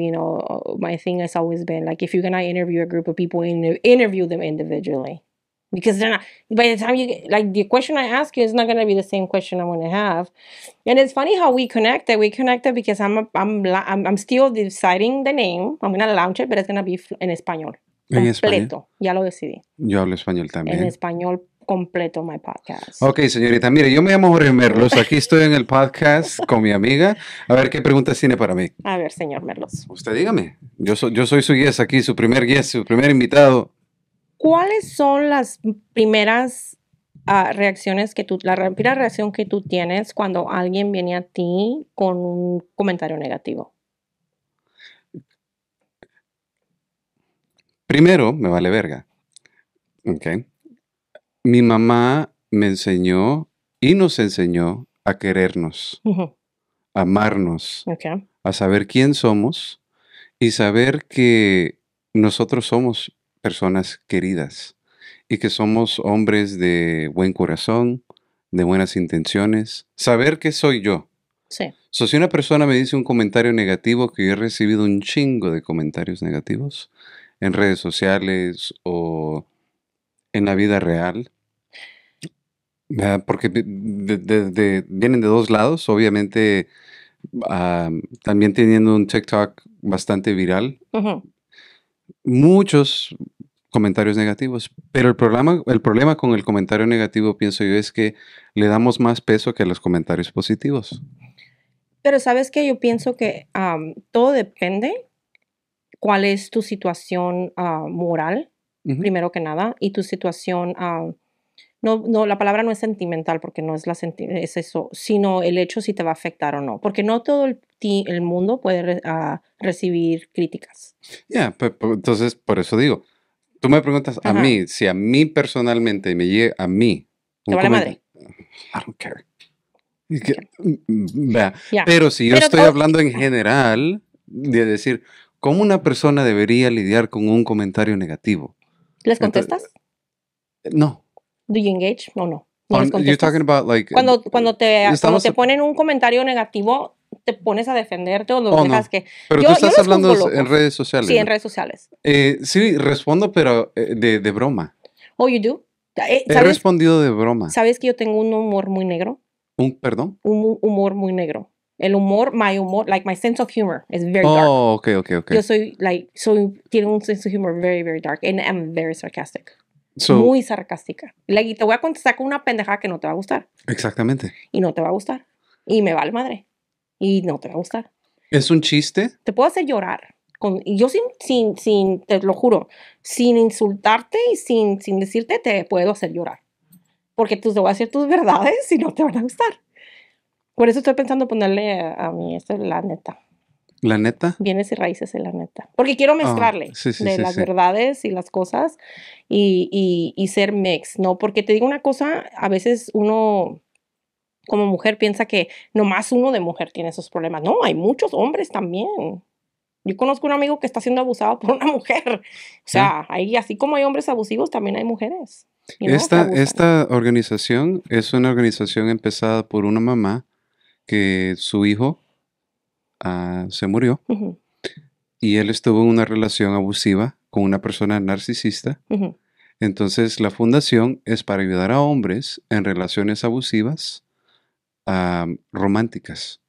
my thing has always been like, if you're going to interview a group of people, interview them individually. Because they're not, by the time the question I ask you is not going to be the same question I'm going to have. And it's funny how we connected. We connected because I'm still deciding the name. I'm going to launch it, but it's going to be en español. Completo. Ya lo decidí. Yo hablo español también. En español completo, my podcast. Ok, señorita. Mire, yo me llamo Jorge Merlos. Aquí estoy en el podcast con mi amiga. A ver qué preguntas tiene para mí. A ver, señor Merlos. Usted dígame. Yo soy su guest aquí, su primer guest, su primer invitado. ¿Cuáles son las primeras reacciones la primera reacción que tú tienes cuando alguien viene a ti con un comentario negativo? Primero, me vale verga. Okay. Mi mamá me enseñó y nos enseñó a querernos, a amarnos, a saber quién somos y saber que nosotros somos personas queridas y que somos hombres de buen corazón, de buenas intenciones. Saber que soy yo. Sí. Si una persona me dice un comentario negativo, que yo he recibido un chingo de comentarios negativos en redes sociales o en la vida real, porque vienen de dos lados, obviamente también teniendo un TikTok bastante viral, Ujú. muchos comentarios negativos, pero el problema con el comentario negativo, pienso yo, es que le damos más peso que a los comentarios positivos. Pero ¿sabes qué? Yo pienso que todo depende cuál es tu situación moral, Ujú. primero que nada, y tu situación, no, la palabra no es sentimental porque no es, es eso, sino el hecho si te va a afectar o no, porque no todo el mundo puede recibir críticas. Ya, entonces, por eso digo, tú me preguntas a Ajá, mí, si a mí personalmente me llega a mí te un vale comentario, madre. I don't care. Ok, Vea, ya. pero si yo Pero, estoy hablando en general, de decir, ¿cómo una persona debería lidiar con un comentario negativo? ¿les Entonces, contestas? no. ¿Do you engage? No, no. ¿No les You're talking contestas? about like, Cuando estamos, te ponen un comentario negativo, te pones a defenderte o los oh dejas no, que... pero tú Yo estás los hablando juzgo en locos. redes sociales, Sí, en ¿no? redes sociales. Sí, respondo, pero de broma. Oh, you do. He respondido de broma. ¿Sabes que yo tengo un humor muy negro? ¿Perdón? Un humor muy negro. El humor, my humor, like my sense of humor is very dark. Oh, ok, ok, ok. Yo tiene un sense of humor very, very dark. And I'm very sarcastic. So, Muy sarcástica. Y te voy a contestar con una pendejada que no te va a gustar. exactamente. Y no te va a gustar. Y me vale madre. Y no te va a gustar. ¿Es un chiste? Te puedo hacer llorar. Y yo te lo juro, sin insultarte y sin decirte, te puedo hacer llorar. Porque te voy a decir tus verdades y no te van a gustar. Por eso estoy pensando ponerle a mí esto la neta. ¿La neta? Bienes y raíces en la neta. Porque quiero Ah, mezclarle sí, sí, de sí, las sí. verdades y las cosas y ser mix, ¿no? Porque te digo una cosa, a veces uno como mujer piensa que nomás uno de mujer tiene esos problemas. No, hay muchos hombres también. Yo conozco un amigo que está siendo abusado por una mujer. O Ya. sea, así como hay hombres abusivos, también hay mujeres, que Esta, abusan. esta organización es una organización empezada por una mamá que su hijo se murió Ujú, y él estuvo en una relación abusiva con una persona narcisista. ujú. Entonces, la fundación es para ayudar a hombres en relaciones abusivas románticas,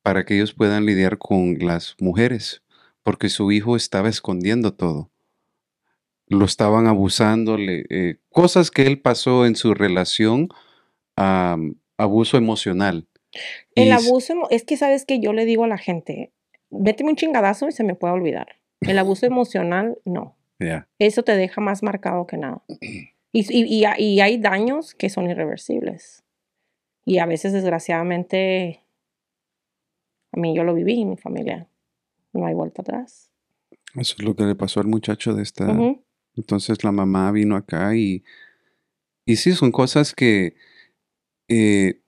para que ellos puedan lidiar con las mujeres, porque su hijo estaba escondiendo todo. Lo estaban abusando, cosas que él pasó en su relación, abuso emocional. El Y abuso, es que sabes que yo le digo a la gente, méteme un chingadazo y se me puede olvidar. El abuso emocional, no. ya, Eso te deja más marcado que nada. Y hay daños que son irreversibles. Y a veces, desgraciadamente, a mí yo lo viví en mi familia. No hay vuelta atrás. eso es lo que le pasó al muchacho de esta. Ujú, Entonces la mamá vino acá y sí, son cosas que eh,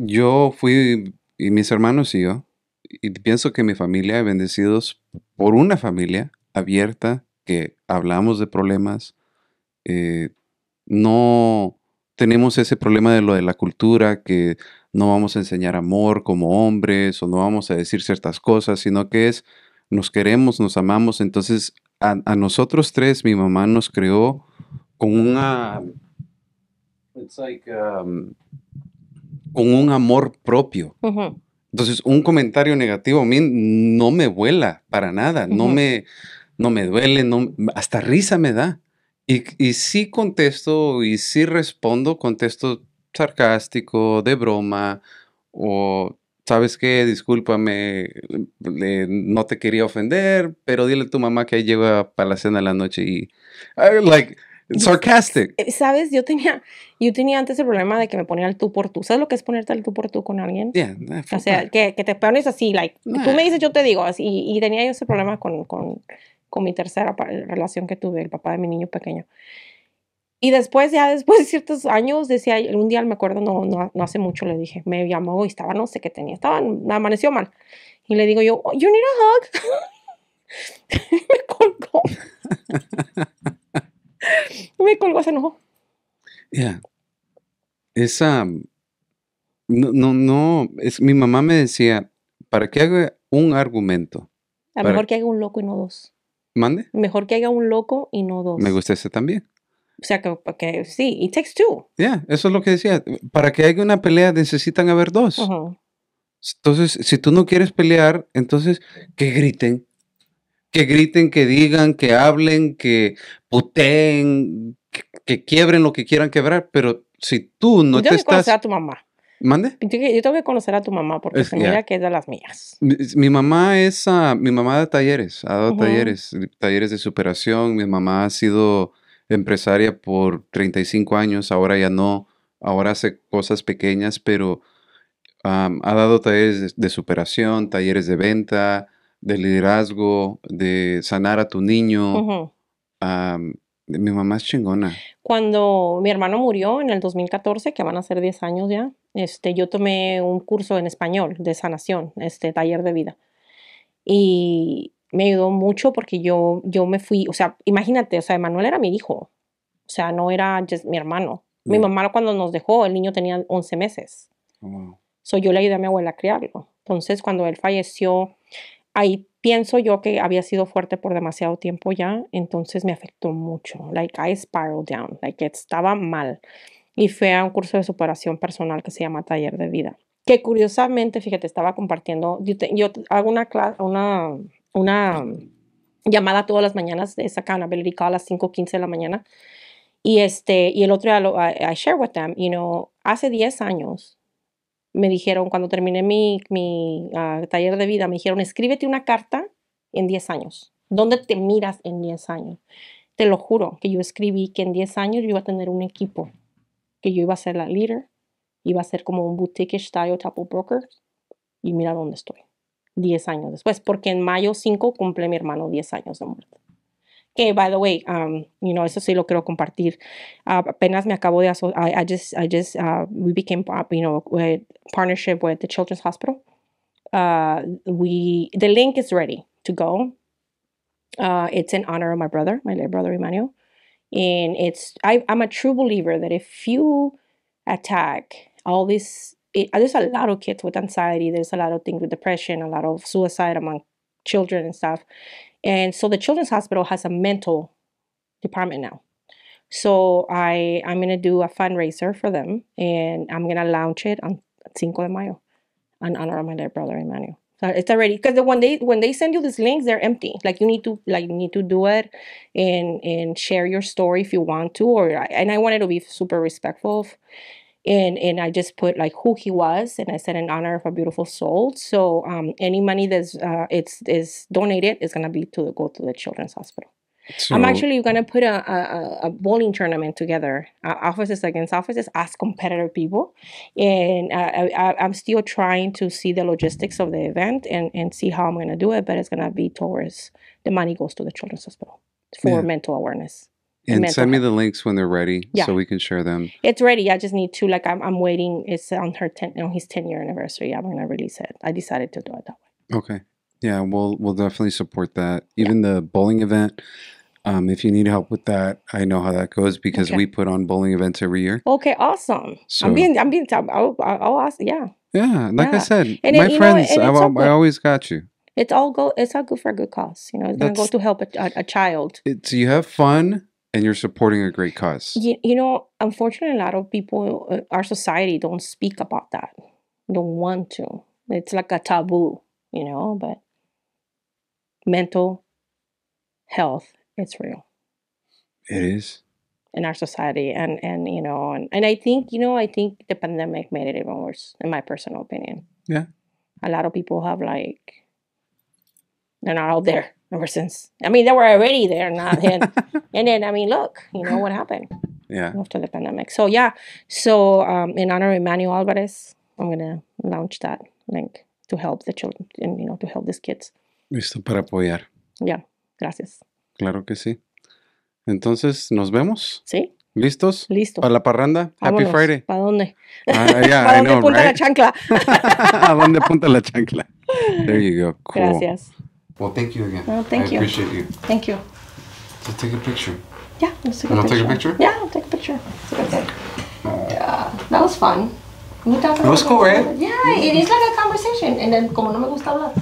yo fui, y mis hermanos y yo, y pienso que mi familia, bendecidos por una familia abierta, que hablamos de problemas, eh, no tenemos ese problema de lo de la cultura, que no vamos a enseñar amor como hombres o no vamos a decir ciertas cosas, sino que nos queremos, nos amamos. Entonces, a nosotros tres, mi mamá nos creó con it's like, con un amor propio. ujú, Entonces, un comentario negativo a mí no me vuela para nada, ujú. no me duele, hasta risa me da. Y sí contesto y sí respondo, contesto sarcástico, de broma, o ¿sabes qué? Discúlpame, no te quería ofender, pero dile a tu mamá que ahí lleva para la cena en la noche y, like, Y sarcastic. ¿sabes? Yo tenía antes el problema de que me ponía el tú por tú. ¿Sabes lo que es ponerte el tú por tú con alguien? Yeah, O sea, que te pones así, like, tú nah. me dices, yo te digo, así, y tenía yo ese problema con mi tercera relación que tuve, el papá de mi niño pequeño. Y después, ya después de ciertos años, decía, un día me acuerdo, no hace mucho, le dije, me llamó y estaba, no sé qué tenía, me amaneció mal. Y le digo yo, "Oh, you need a hug." Me colgó, me colgó, se enojó. Yeah. Esa, no, mi mamá me decía, para que haga un argumento, A lo para, mejor que haga un loco y no dos. mande, Mejor que haga un loco y no me dos. gusta ese también. O sea, que sí, it takes two. Yeah, eso es lo que decía. Para que haya una pelea necesitan haber dos. Entonces, si tú no quieres pelear, entonces que griten. Que griten, que digan, que hablen, que puteen, que quiebren lo que quieran quebrar. Pero si tú no Yo te tengo que conocer estás... a tu mamá. ¿Mande? Yo tengo que conocer a tu mamá porque se mira que es de las mías. Mi mamá es... mi mamá da talleres. Ha dado talleres de superación. Mi mamá ha sido empresaria por 35 años. Ahora ya no. Ahora hace cosas pequeñas, pero ha dado talleres de superación, talleres de venta, de liderazgo, de sanar a tu niño. Mi mamá es chingona. Cuando mi hermano murió en el 2014, que van a ser 10 años ya, yo tomé un curso en español de sanación, taller de vida. Y me ayudó mucho porque yo me fui, o sea, imagínate, o sea, Emanuel era mi hijo, o sea, no era just mi hermano. Mi mamá cuando nos dejó, el niño tenía 11 meses. Wow. So yo le ayudé a mi abuela a criarlo. Entonces, cuando él falleció, ahí pienso yo que había sido fuerte por demasiado tiempo ya, entonces me afectó mucho. Like, I spiraled down, like, estaba mal. Y fue a un curso de superación personal que se llama Taller de Vida. Que curiosamente, fíjate, estaba compartiendo, yo hago una llamada todas las mañanas de esa accountability call a las 5:15 de la mañana. Y el otro día I share with them, hace 10 años, me dijeron, cuando terminé mi taller de vida, me dijeron, escríbete una carta en 10 años. ¿Dónde te miras en 10 años? Te lo juro que yo escribí que en 10 años yo iba a tener un equipo, que yo iba a ser la líder, iba a ser como un boutique style type of broker, y mira dónde estoy, 10 años después, porque en mayo 5 cumple mi hermano 10 años de muerte. Que, by the way, eso sí lo quiero compartir. Apenas me acabo de we became, with partnership with the Children's Hospital. The link is ready to go. It's in honor of my brother, my late brother Emmanuel. And I'm a true believer that if you attack all this, there's a lot of kids with anxiety, there's a lot of things with depression, a lot of suicide among children and stuff. And so the Children's Hospital has a mental department now. So I'm going to do a fundraiser for them, and I'm going to launch it on 5 de Mayo in honor of my late brother Emmanuel. So it's already, because when they send you these links, they're empty. Like you need to do it and share your story if you want to, and I wanted to be super respectful of, and I just put like who he was, and I said in honor of a beautiful soul. So any money that's is donated is gonna be go to the Children's Hospital. So, I'm actually gonna put a bowling tournament together, offices against offices, as competitor people, and I'm still trying to see the logistics of the event and see how I'm gonna do it. But it's gonna be towards the money goes to the Children's Hospital for mental awareness. And send me the links when they're ready, so we can share them. It's ready. I just need to, I'm waiting. It's on his 10-year anniversary. I'm going to release it. I decided to do it that way. Okay. Yeah, we'll definitely support that. Even the bowling event, if you need help with that, I know how that goes because we put on bowling events every year. Okay, awesome. So, I'll ask, yeah. Yeah, like I said, my friends, I always got you. It's all good for a good cause. It's going to go to help a child. You have fun. And you're supporting a great cause. Unfortunately, a lot of people, our society, don't speak about that. Don't want to. It's like a taboo, but mental health, it's real. It is. In our society. And I think, the pandemic made it even worse, in my personal opinion. Yeah. A lot of people have they're not out there ever since. I mean, they were already there, not then. And then, look, what happened. Yeah. After the pandemic. So, yeah. So, in honor of Emmanuel Alvarez, I'm going to launch that link to help the children and, to help these kids. Listo para apoyar. Yeah. Gracias. Claro que sí. Entonces, ¿nos vemos? Sí. ¿Listos? Listo. ¿Para la parranda? Vámonos. Happy Friday. ¿Para dónde? Yeah, ¿Para dónde punta la chancla? ¿A dónde punta la chancla? There you go. Cool. Gracias. Well, thank you again. Oh, thank you. I appreciate you. Thank you. Let's take a picture. Yeah, let's take a Wanna picture. take a picture? Yeah, I'll take a picture. Yeah, that was fun. That was cool, right? Yeah, it is like a conversation. And then, como no me gusta hablar.